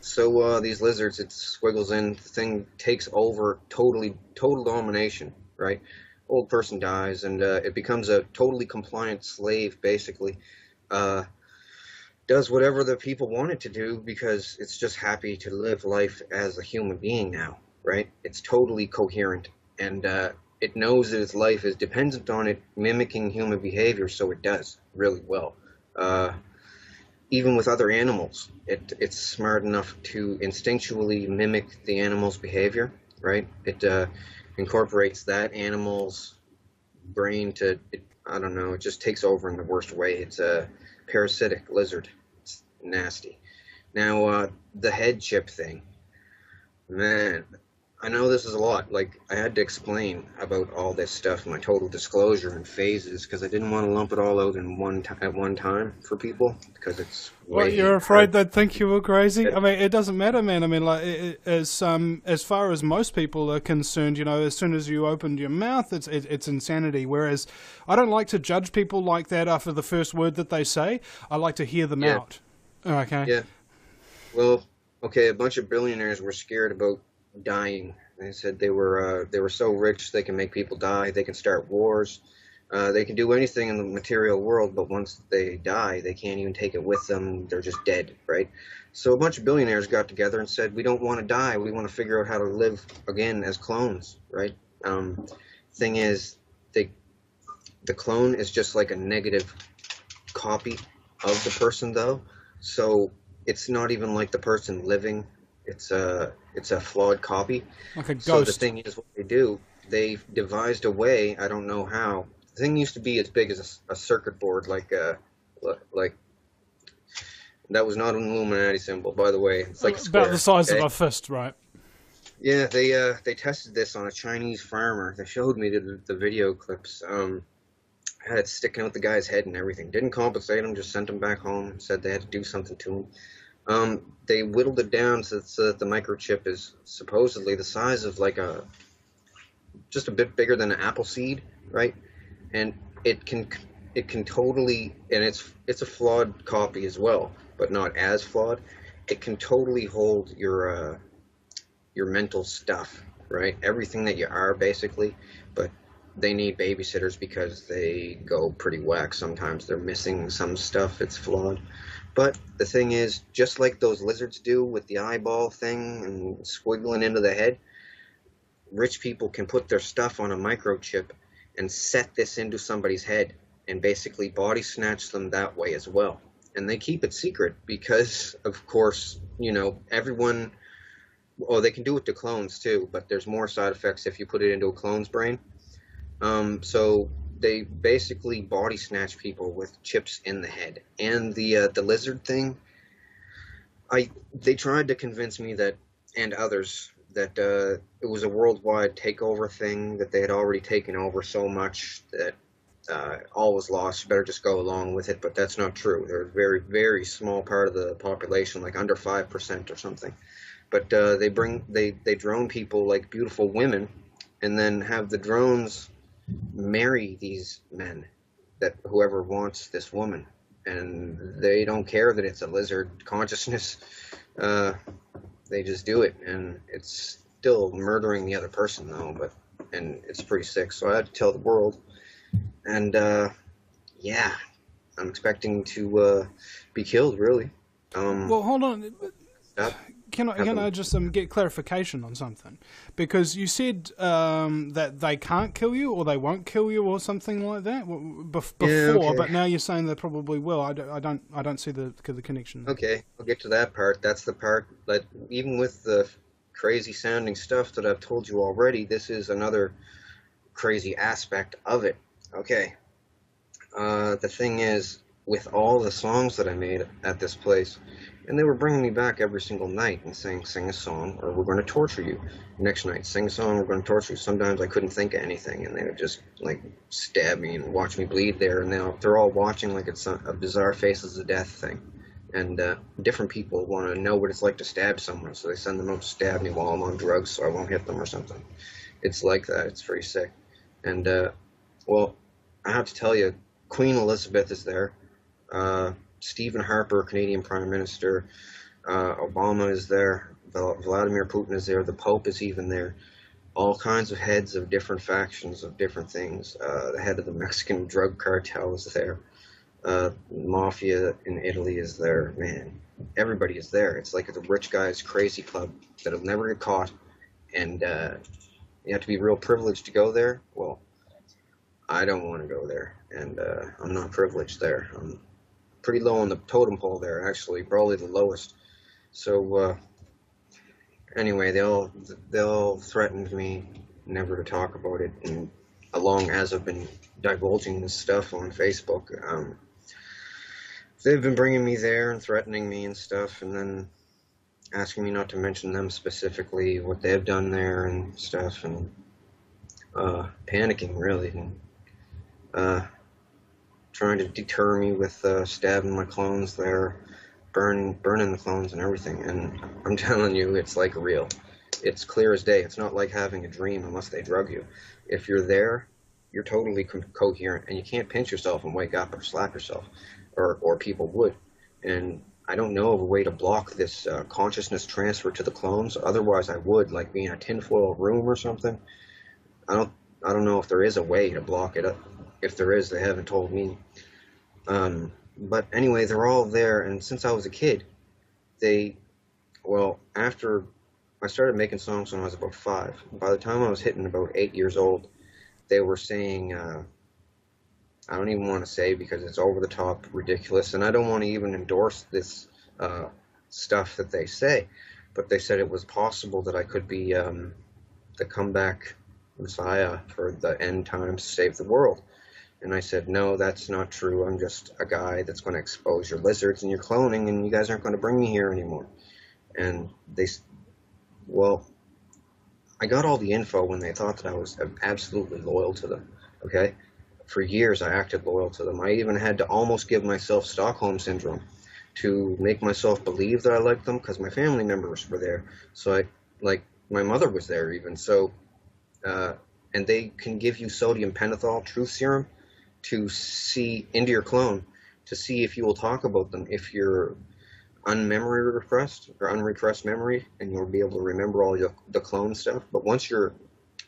So these lizards, it squiggles in. The thing takes over total domination, right? Old person dies, and it becomes a totally compliant slave, basically. Does whatever the people want it to do because it's just happy to live life as a human being now, right? It's totally coherent, and it knows that its life is dependent on it mimicking human behavior, so it does really well. Even with other animals, it's smart enough to instinctually mimic the animal's behavior, right? It incorporates that animal's brain to, I don't know, it just takes over in the worst way. It's a parasitic lizard. It's nasty. Now, the head chip thing, man, I know this is a lot. Like, I had to explain about all this stuff, my total disclosure and phases, because I didn't want to lump it all out in at one time for people, because it's Well, you're afraid they'd think you were crazy? I mean, it doesn't matter, man. I mean, like, as far as most people are concerned, you know, as soon as you opened your mouth, it's insanity. Whereas I don't like to judge people like that after the first word that they say. I like to hear them out. Okay. Yeah. Well, okay, a bunch of billionaires were scared about dying. They said they were so rich they can make people die, they can start wars, they can do anything in the material world, but once they die, they can't even take it with them. They're just dead, right? So a bunch of billionaires got together and said, we don't want to die, we want to figure out how to live again as clones, right? Thing is, the clone is just like a negative copy of the person, though, so it's not even like the person living. It's a flawed copy. Like a ghost. So the thing is, what they do, they've devised a way, I don't know how. The thing used to be as big as a circuit board, like that was not an Illuminati symbol, by the way. It's like about the size of a fist, right? Yeah, they tested this on a Chinese farmer. They showed me the video clips. Had it sticking out the guy's head and everything. Didn't compensate him, just sent him back home. Said they had to do something to him. They whittled it down so that the microchip is supposedly the size of like just a bit bigger than an apple seed, right? And it can totally, and it's a flawed copy as well, but not as flawed. It can totally hold your mental stuff, right? Everything that you are, basically, but they need babysitters because they go pretty whack sometimes. They're missing some stuff. It's flawed. But the thing is, just like those lizards do with the eyeball thing and squiggling into the head, rich people can put their stuff on a microchip and set this into somebody's head, and basically body snatch them that way as well. And they keep it secret because, of course, you know, everyone. Oh, they can do it to clones too, but there's more side effects if you put it into a clone's brain. So they basically body snatch people with chips in the head. And the lizard thing, they tried to convince me that, and others, that it was a worldwide takeover thing, that they had already taken over so much that all was lost. You better just go along with it. But that's not true. They're a very, very small part of the population, like under 5% or something. But they drone people like beautiful women, and then have the drones marry these men, that whoever wants this woman, and they don't care that it's a lizard consciousness. They just do it, and it's still murdering the other person though. And it's pretty sick. So I had to tell the world, and yeah, I'm expecting to be killed. Really. Well, hold on. That, Can I just get clarification on something? Because you said that they can't kill you or they won't kill you or something like that before, yeah, okay. But now you're saying they probably will. I don't see the connection. Okay, I'll get to that part. That's the part that, even with the crazy sounding stuff that I've told you already, this is another crazy aspect of it. Okay. The thing is, with all the songs that I made at this place, and they were bringing me back every single night and saying, sing a song or we're going to torture you. Next night, sing a song, we're going to torture you. Sometimes I couldn't think of anything, and they would just like stab me and watch me bleed there. And now they're all watching like it's a bizarre Faces of Death thing. And different people want to know what it's like to stab someone, so they send them out to stab me while I'm on drugs so I won't hit them or something. It's like that. It's pretty sick. And, well, I have to tell you, Queen Elizabeth is there. Stephen Harper, Canadian Prime Minister, Obama is there, Vladimir Putin is there, the Pope is even there, all kinds of heads of different factions of different things. The head of the Mexican drug cartel is there, Mafia in Italy is there, man, everybody is there. It's like the rich guy's crazy club that'll never get caught, and you have to be real privileged to go there. Well, I don't want to go there, and I'm not privileged there. I'm pretty low on the totem pole there, actually, probably the lowest. So anyway, they all threatened me never to talk about it, and along as I've been divulging this stuff on Facebook, they've been bringing me there and threatening me and stuff, and then asking me not to mention them specifically, what they've done there and stuff, and panicking really, and trying to deter me with stabbing my clones there, burning the clones and everything. And I'm telling you, it's like real. It's clear as day. It's not like having a dream unless they drug you. If you're there, you're totally coherent, and you can't pinch yourself and wake up or slap yourself, or people would. And I don't know of a way to block this consciousness transfer to the clones. Otherwise, I would, like being in a tinfoil room or something. I don't know if there is a way to block it. If there is, they haven't told me. But anyway, they're all there, and since I was a kid, after I started making songs when I was about 5, by the time I was hitting about 8 years old, they were saying, I don't even want to say because it's over the top ridiculous, and I don't want to even endorse this stuff that they say, but they said it was possible that I could be the comeback Messiah for the end times to save the world. And I said, no, that's not true. I'm just a guy that's going to expose your lizards and your cloning, and you guys aren't going to bring me here anymore. And I got all the info when they thought that I was absolutely loyal to them, okay? For years, I acted loyal to them. I even had to almost give myself Stockholm Syndrome to make myself believe that I liked them, because my family members were there. So my mother was there even. So, and they can give you sodium pentothal truth serum to see into your clone, to see if you will talk about them, if you're unmemory repressed or unrepressed memory, and you'll be able to remember all the clone stuff. But once you're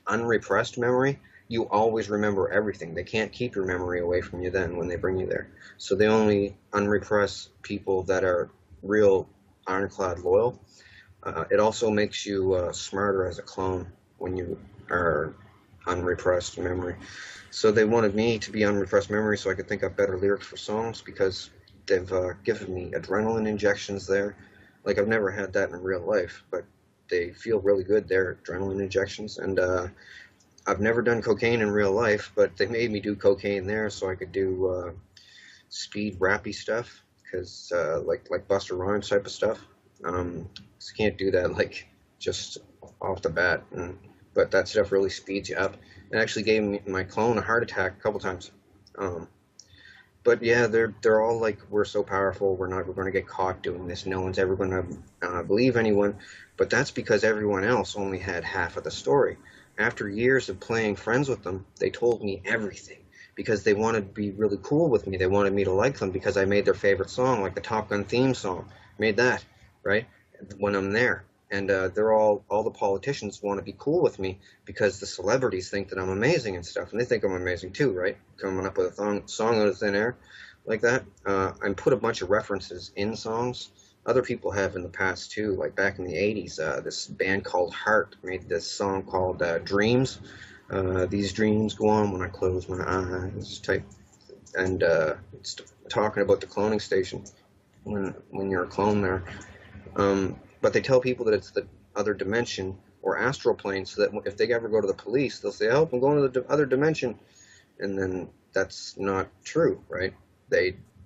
unrepressed memory, you always remember everything. They can't keep your memory away from you then when they bring you there. So they only unrepress people that are real ironclad loyal. It also makes you smarter as a clone when you are unrepressed memory. So they wanted me to be unrepressed memory so I could think up better lyrics for songs, because they've given me adrenaline injections there. Like, I've never had that in real life, but they feel really good. They're adrenaline injections. And I've never done cocaine in real life, but they made me do cocaine there so I could do speed rappy stuff, because like Busta Rhymes type of stuff. So can't do that like just off the bat, but that stuff really speeds you up. It actually gave my clone a heart attack a couple times. But yeah, they're all like, we're so powerful, we're going to get caught doing this, no one's ever going to believe anyone. But that's because everyone else only had half of the story. After years of playing friends with them, they told me everything, because they wanted to be really cool with me. They wanted me to like them because I made their favorite song, like the Top Gun theme song. Made that, right, when I'm there. And they're all the politicians want to be cool with me because the celebrities think that I'm amazing and stuff. And they think I'm amazing too, right? Coming up with a song out of thin air like that. I put a bunch of references in songs. Other people have in the past too, like back in the 80s, this band called Heart made this song called Dreams. These dreams go on when I close my eyes type. And it's talking about the cloning station when you're a clone there. But they tell people that it's the other dimension or astral plane, so that if they ever go to the police, they'll say, "Help, I'm going to the other dimension." And then that's not true, right?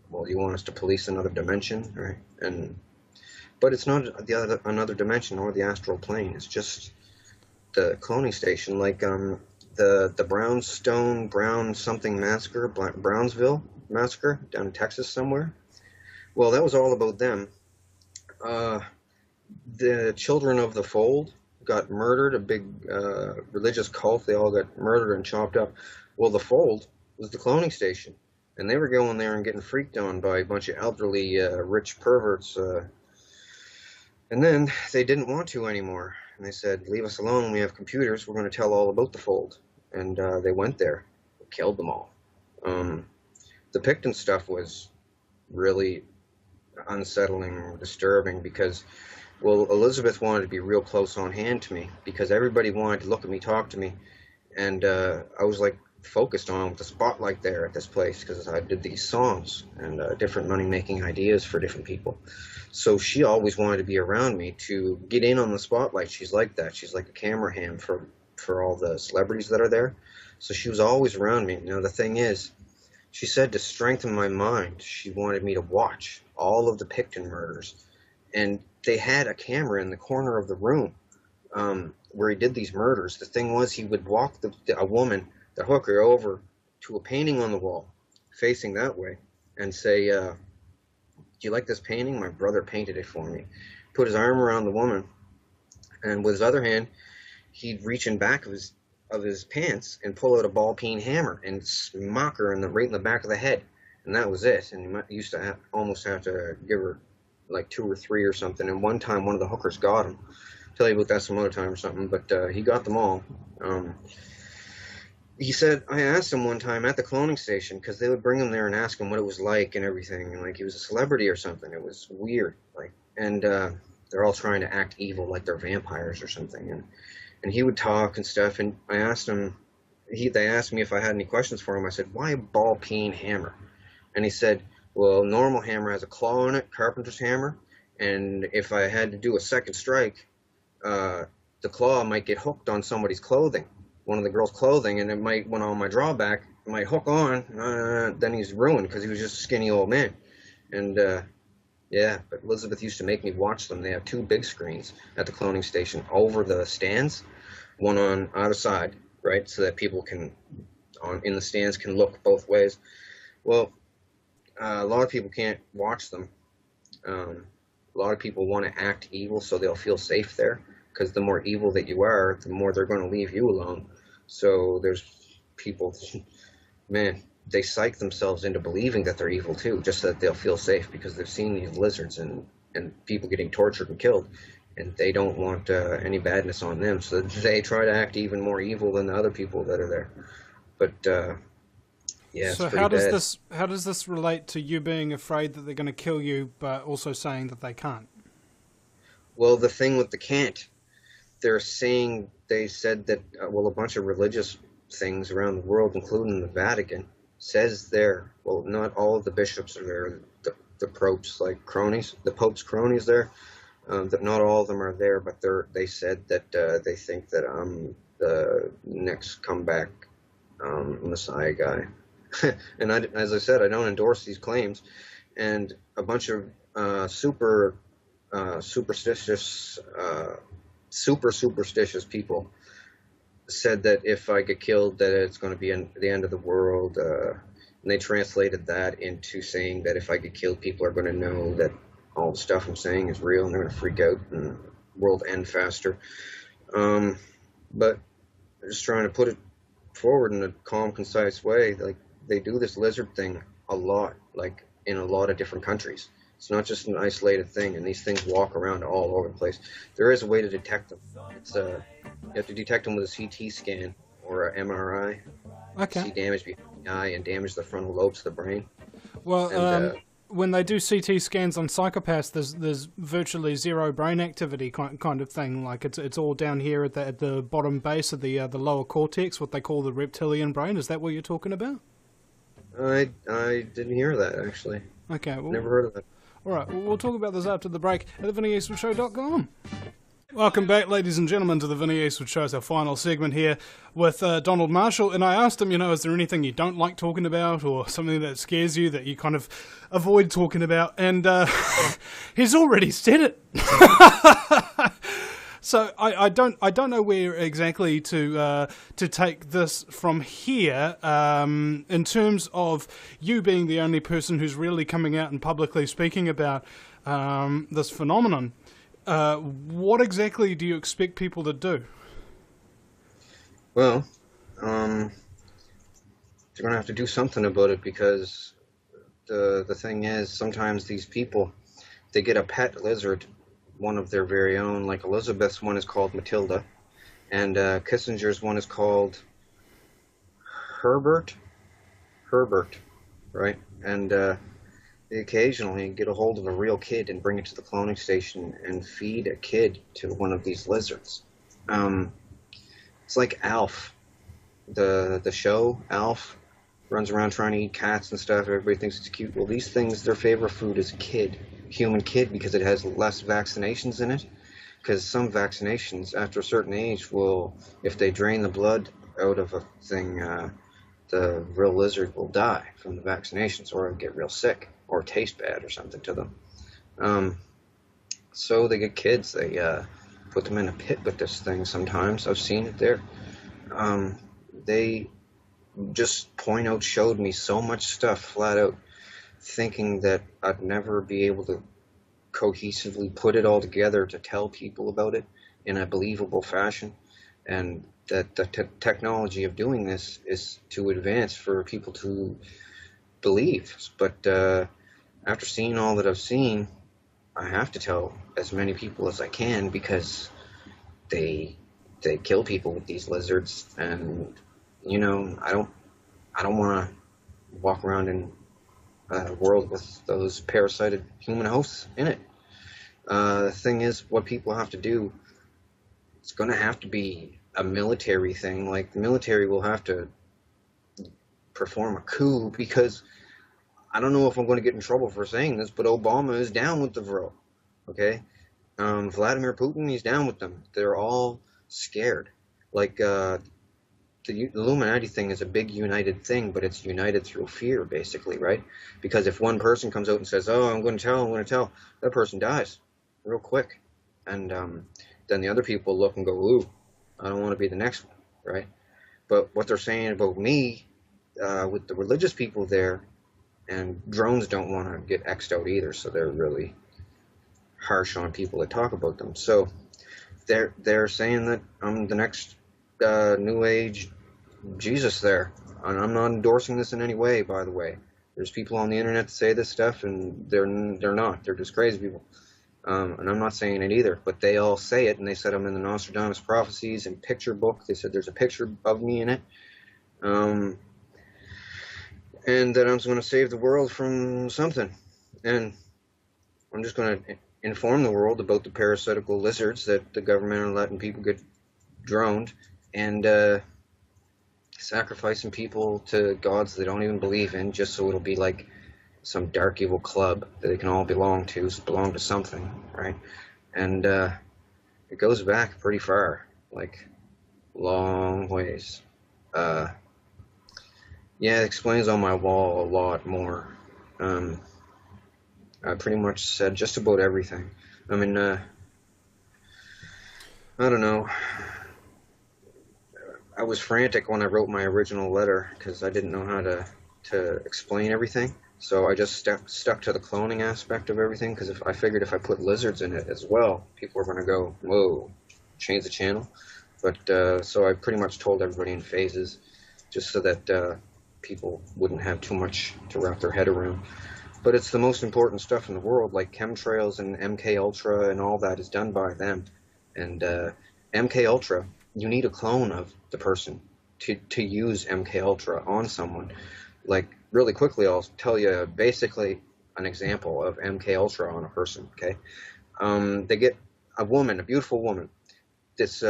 Well, you want us to police another dimension, right? But it's not another dimension or the astral plane. It's just the cloning station, like the Brown something massacre, Brownsville massacre down in Texas somewhere. Well, that was all about them. The children of the fold got murdered, a big religious cult. They all got murdered and chopped up. Well, the fold was the cloning station, and they were going there and getting freaked on by a bunch of elderly, rich perverts. And then they didn't want to anymore, and they said, "Leave us alone. We have computers. We're going to tell all about the fold." And they went there, killed them all. The Picton stuff was really unsettling, disturbing, because, well, Elizabeth wanted to be real close on hand to me, because everybody wanted to look at me, talk to me, and I was like focused on with the spotlight there at this place, because I did these songs and different money-making ideas for different people. So she always wanted to be around me to get in on the spotlight. She's like that. She's like a camera ham for all the celebrities that are there. So she was always around me. Now, the thing is, she said to strengthen my mind, she wanted me to watch all of the Picton murders. And they had a camera in the corner of the room where he did these murders. The thing was, he would walk a woman, the hooker, over to a painting on the wall, facing that way, and say, "Do you like this painting? My brother painted it for me." Put his arm around the woman, and with his other hand, he'd reach in back of his pants and pull out a ball-peen hammer and smack her right in the back of the head. And that was it. And he used to almost have to give her like 2 or 3 or something. And one time, one of the hookers got him. I'll tell you about that some other time or something. But he got them all. He said, I asked him one time at the cloning station, because they would bring him there and ask him what it was like and everything. And like he was a celebrity or something. It was weird. And they're all trying to act evil, like they're vampires or something. And he would talk and stuff. And I asked him, they asked me if I had any questions for him. I said, "Why a ball-peen hammer?" And he said, "Well, normal hammer has a claw on it, carpenter's hammer, and if I had to do a second strike, the claw might get hooked on somebody's clothing, one of the girls' clothing, and it might, when on my drawback, it might hook on, then he's ruined, because he was just a skinny old man." And yeah, but Elizabeth used to make me watch them. They have 2 big screens at the cloning station over the stands, one on either side, right, so that people in the stands can look both ways. Well, a lot of people can't watch them. A lot of people want to act evil so they'll feel safe there, because the more evil that you are, the more they're going to leave you alone. So there's people, man, they psych themselves into believing that they're evil too, just so that they'll feel safe, because they've seen these lizards and people getting tortured and killed, and they don't want any badness on them. So they try to act even more evil than the other people that are there. But yeah, so how does this relate to you being afraid that they're going to kill you, but also saying that they can't? Well, the thing with the can't, they said that, well, a bunch of religious things around the world, including the Vatican, says there, well, not all of the bishops are there, the Pope's like cronies, the Pope's cronies there, that not all of them are there, but they said that they think that I'm the next comeback Messiah guy. And as I said, I don't endorse these claims. And a bunch of super superstitious people said that if I get killed, that it's going to be the end of the world. And they translated that into saying that if I get killed, people are going to know that all the stuff I'm saying is real, and they're going to freak out and the world end faster. But they're just trying to put it forward in a calm, concise way. Like, they do this lizard thing a lot, like in a lot of different countries. It's not just an isolated thing, and these things walk around all over the place. There is a way to detect them. It's you have to detect them with a CT scan or an MRI. Okay. See damage behind the eye and damage the frontal lobes of the brain. Well, And, when they do CT scans on psychopaths, there's virtually zero brain activity kind of thing. Like it's all down here at the bottom base of the lower cortex, what they call the reptilian brain. Is that what you're talking about? I didn't hear that, actually. Okay. Well, Never heard of that. all right. Well, we'll talk about this after the break at theVinnyEastwoodShow.com. Welcome back, ladies and gentlemen, to the Vinny Eastwood Show. It's our final segment here with Donald Marshall. And I asked him, is there anything you don't like talking about or something that scares you that you kind of avoid talking about? And he's already said it. So I don't know where exactly to take this from here in terms of you being the only person who's really coming out and publicly speaking about this phenomenon. What exactly do you expect people to do? Well, they're going to have to do something about it, because the thing is, sometimes these people, they get a pet lizard, one of their very own. Like Elizabeth's one is called Matilda, and Kissinger's one is called Herbert, right? And they occasionally get a hold of a real kid and bring it to the cloning station and feed a kid to one of these lizards. It's like Alf, the show Alf, runs around trying to eat cats and stuff. Everybody thinks it's cute. Well, these things, their favorite food is human kid, because it has less vaccinations in it. Because some vaccinations, after a certain age, will, if they drain the blood out of a thing, the real lizard will die from the vaccinations, or get real sick, or taste bad or something to them. So they get kids, they put them in a pit with this thing sometimes. I've seen it there. They just showed me so much stuff flat out, thinking that I'd never be able to cohesively put it all together to tell people about it in a believable fashion, and that the technology of doing this is to advance for people to believe. But after seeing all that I've seen, I have to tell as many people as I can, because they kill people with these lizards, and I don't want to walk around in a world with those parasited human hosts in it. The thing is, what people have to do, it's going to have to be a military thing. Like, the military will have to perform a coup, because I don't know if I'm going to get in trouble for saying this, but Obama is down with the Vrill. Okay? Vladimir Putin, he's down with them. They're all scared. Like, the Illuminati thing is a big united thing, but it's united through fear, basically, right? Because if one person comes out and says, oh, I'm going to tell, that person dies real quick. And then the other people look and go, ooh, I don't want to be the next one, right? But what they're saying about me, with the religious people there, and drones don't want to get X'd out either, so they're really harsh on people that talk about them. So they're saying that I'm the next New Age Jesus there. And I'm not endorsing this in any way, by the way. There's people on the internet that say this stuff, and they're not. They're just crazy people. And I'm not saying it either, but they all say it, and they said I'm in the Nostradamus Prophecies and picture book. They said there's a picture of me in it. And that I'm going to save the world from something. And I'm just going to inform the world about the parasitical lizards that the government are letting people get droned, and sacrificing people to gods they don't even believe in, just so it'll be like some dark evil club that they can all belong to something, right? And it goes back pretty far, like long ways. Yeah, it explains on my wall a lot more. I pretty much said just about everything. I mean, I don't know. I was frantic when I wrote my original letter because I didn't know how to explain everything. So I just stuck to the cloning aspect of everything because I figured if I put lizards in it as well, people were going to go, whoa, change the channel. But so I pretty much told everybody in phases just so that people wouldn't have too much to wrap their head around. But it's the most important stuff in the world, like chemtrails and MK Ultra and all that is done by them. And MK Ultra, you need a clone of the person to use MK Ultra on someone. Like, really quickly, I'll tell you basically an example of MK Ultra on a person, okay? They get a woman, a beautiful woman. This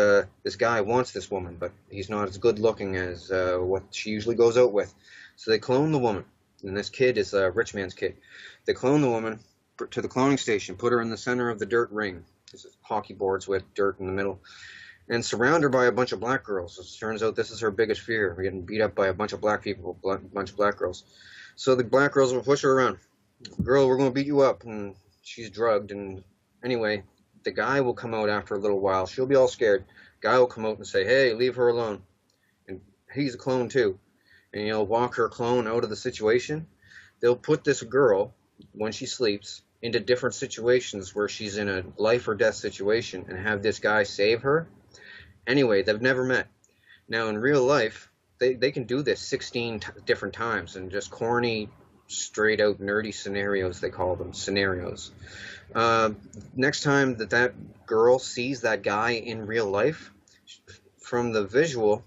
guy wants this woman, but he's not as good looking as what she usually goes out with. So they clone the woman, and this kid is a rich man's kid. They clone the woman to the cloning station, put her in the center of the dirt ring. This is hockey boards with dirt in the middle. And surround her by a bunch of black girls. It turns out this is her biggest fear, getting beat up by a bunch of black people, a bunch of black girls. So the black girls will push her around. Girl, we're going to beat you up. And she's drugged. And anyway, the guy will come out after a little while. She'll be all scared. Guy will come out and say, hey, leave her alone. And he's a clone too. And he'll walk her clone out of the situation. They'll put this girl, when she sleeps, into different situations where she's in a life or death situation and have this guy save her. Anyway, they've never met. Now, in real life, they can do this 16 different times in just corny, straight-out nerdy scenarios, they call them, scenarios. Next time that girl sees that guy in real life, from the visual,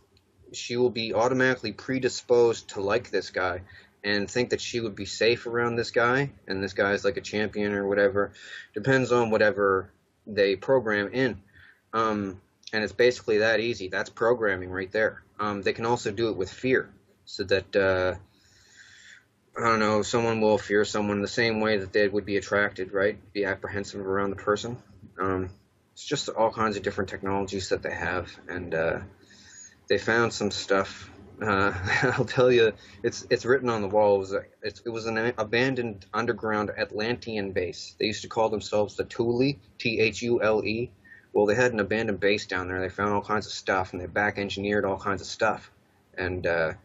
she will be automatically predisposed to like this guy and think that she would be safe around this guy, and this guy's like a champion or whatever. Depends on whatever they program in. And it's basically that easy. That's programming right there. They can also do it with fear, so that, I don't know, someone will fear someone the same way that they would be attracted, right? Be apprehensive around the person. It's just all kinds of different technologies that they have, and they found some stuff. I'll tell you, it's written on the wall. It was an abandoned underground Atlantean base. They used to call themselves the Thule, Thule. Well, they had an abandoned base down there. They found all kinds of stuff, and they back-engineered all kinds of stuff. And the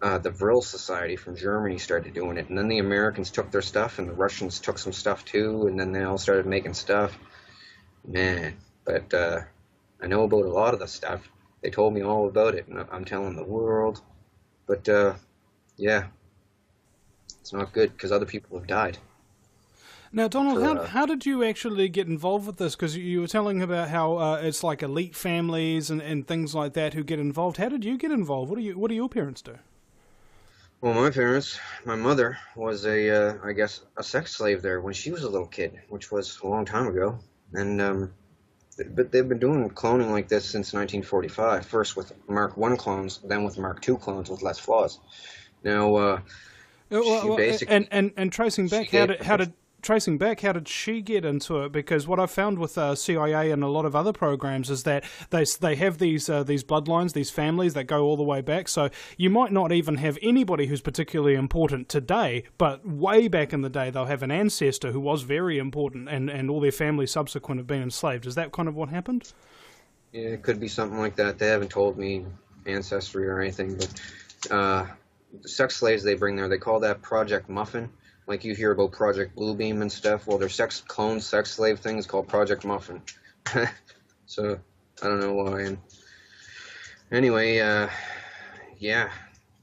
Vrill Society from Germany started doing it. And then the Americans took their stuff, and the Russians took some stuff too, and then they all started making stuff. Man, but I know about a lot of the stuff. They told me all about it, and I'm telling the world. But, yeah, it's not good, because other people have died. Now, Donald, how did you actually get involved with this? Because you were telling about how it's like elite families and things like that who get involved. How did you get involved? What do your parents do? Well, my parents, my mother was I guess, a sex slave there when she was a little kid, which was a long time ago. And but they've been doing cloning like this since 1945. First with Mark I clones, then with Mark II clones with less flaws. Now, she basically and tracing back, how did she get into it? Because what I found with CIA and a lot of other programs is that they have these bloodlines, these families that go all the way back. So you might not even have anybody who's particularly important today, but way back in the day they'll have an ancestor who was very important, and all their family subsequent have been enslaved. Is that kind of what happened? Yeah, it could be something like that. They haven't told me ancestry or anything, but the sex slaves they bring there, they call that Project Muffin. Like you hear about Project Bluebeam and stuff. Well, their sex slave thing is called Project Muffin. So, I don't know why. And anyway, yeah,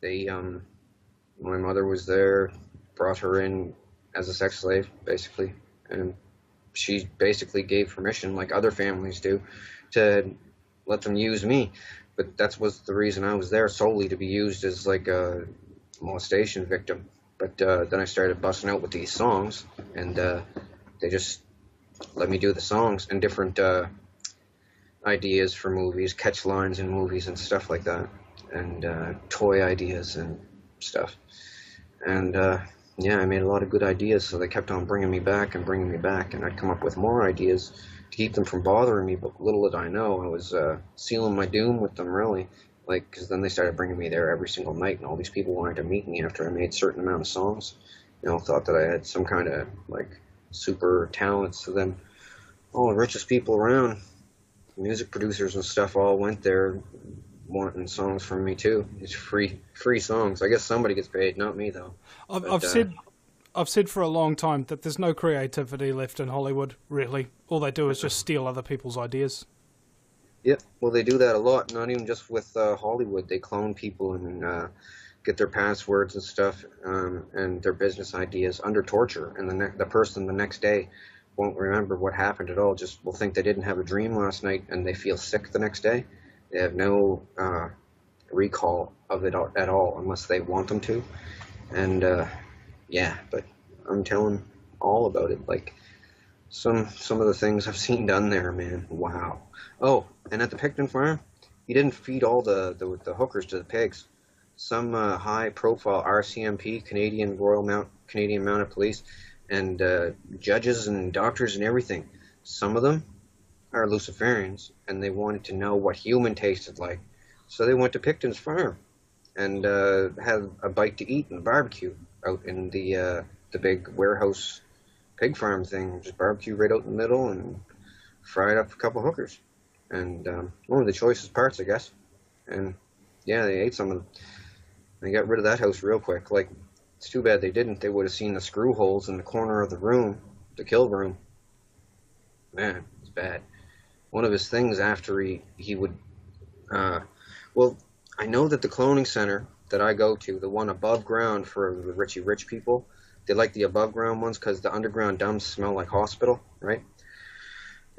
my mother was there, brought her in as a sex slave, basically. And she basically gave permission, like other families do, to let them use me. But that was the reason I was there, solely to be used as like a molestation victim. But then I started busting out with these songs, and they just let me do the songs and different ideas for movies, catch lines in movies and stuff like that. and toy ideas and stuff. And yeah, I made a lot of good ideas, so they kept on bringing me back, and I'd come up with more ideas to keep them from bothering me. But little did I know, I was sealing my doom with them, really. Like, because then they started bringing me there every single night, and all these people wanted to meet me after I made a certain amount of songs. You know, thought that I had some kind of like super talent. So then all the richest people around, music producers and stuff, all went there wanting songs from me too. It's free songs. I guess somebody gets paid, not me though. I've said for a long time that there's no creativity left in Hollywood, really. All they do is just steal other people's ideas. Yep, well, they do that a lot, not even just with Hollywood. They clone people and get their passwords and stuff, and their business ideas under torture, and the person the next day won't remember what happened at all, just will think they didn't have a dream last night, and they feel sick the next day. They have no recall of it at all unless they want them to. And yeah, but I'm telling all about it. Like some of the things I've seen done there, man. Wow. Oh, and at the Picton farm, he didn't feed all the hookers to the pigs. Some high-profile RCMP, Canadian Mounted Police, and judges and doctors and everything. Some of them are Luciferians, and they wanted to know what human tasted like. So they went to Picton's farm and had a bite to eat and barbecue out in the big warehouse pig farm thing. Just barbecue right out in the middle and fried up a couple hookers. And one of the choicest parts, I guess. And yeah, they ate some of them. They got rid of that house real quick. Like, it's too bad they didn't. They would have seen the screw holes in the corner of the room, the kill room. Man, it's bad. One of his things after he would, well, I know that the cloning center that I go to, the one above ground for the rich people, they like the above ground ones because the underground dumps smell like hospital, right?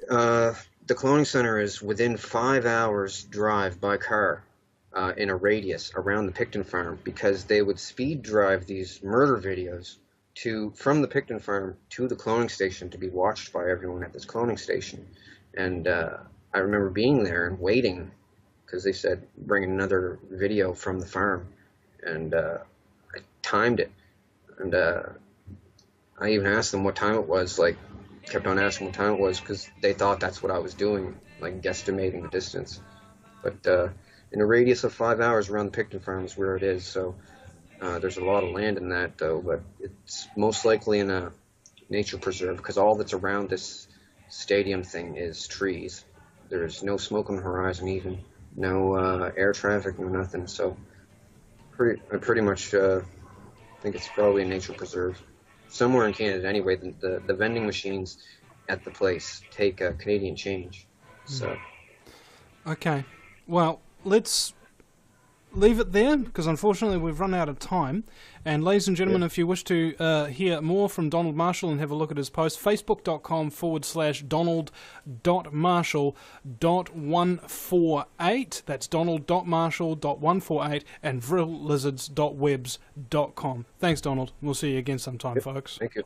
The cloning center is within 5 hours drive by car. In a radius around the Picton farm, because they would speed drive these murder videos from the Picton farm to the cloning station to be watched by everyone at this cloning station. And I remember being there and waiting because they said bring another video from the farm, and I timed it, and I even asked them what time it was. Like, kept on asking what time it was because they thought that's what I was doing, like guesstimating the distance. But in a radius of 5 hours around the Picton farm is where it is, so there's a lot of land in that, though, but it's most likely in a nature preserve, because all that's around this stadium thing is trees. There's no smoke on the horizon even, no air traffic, no nothing, so I pretty much think it's probably a nature preserve. Somewhere in Canada anyway, the vending machines at the place take Canadian change, so. Okay, well, let's leave it there, because unfortunately we've run out of time. And ladies and gentlemen, if you wish to hear more from Donald Marshall and have a look at his post, facebook.com/donald.marshall.148. That's donald.marshall.148 and vrilllizards.webs.com. Thanks, Donald. We'll see you again sometime, folks. Thank you.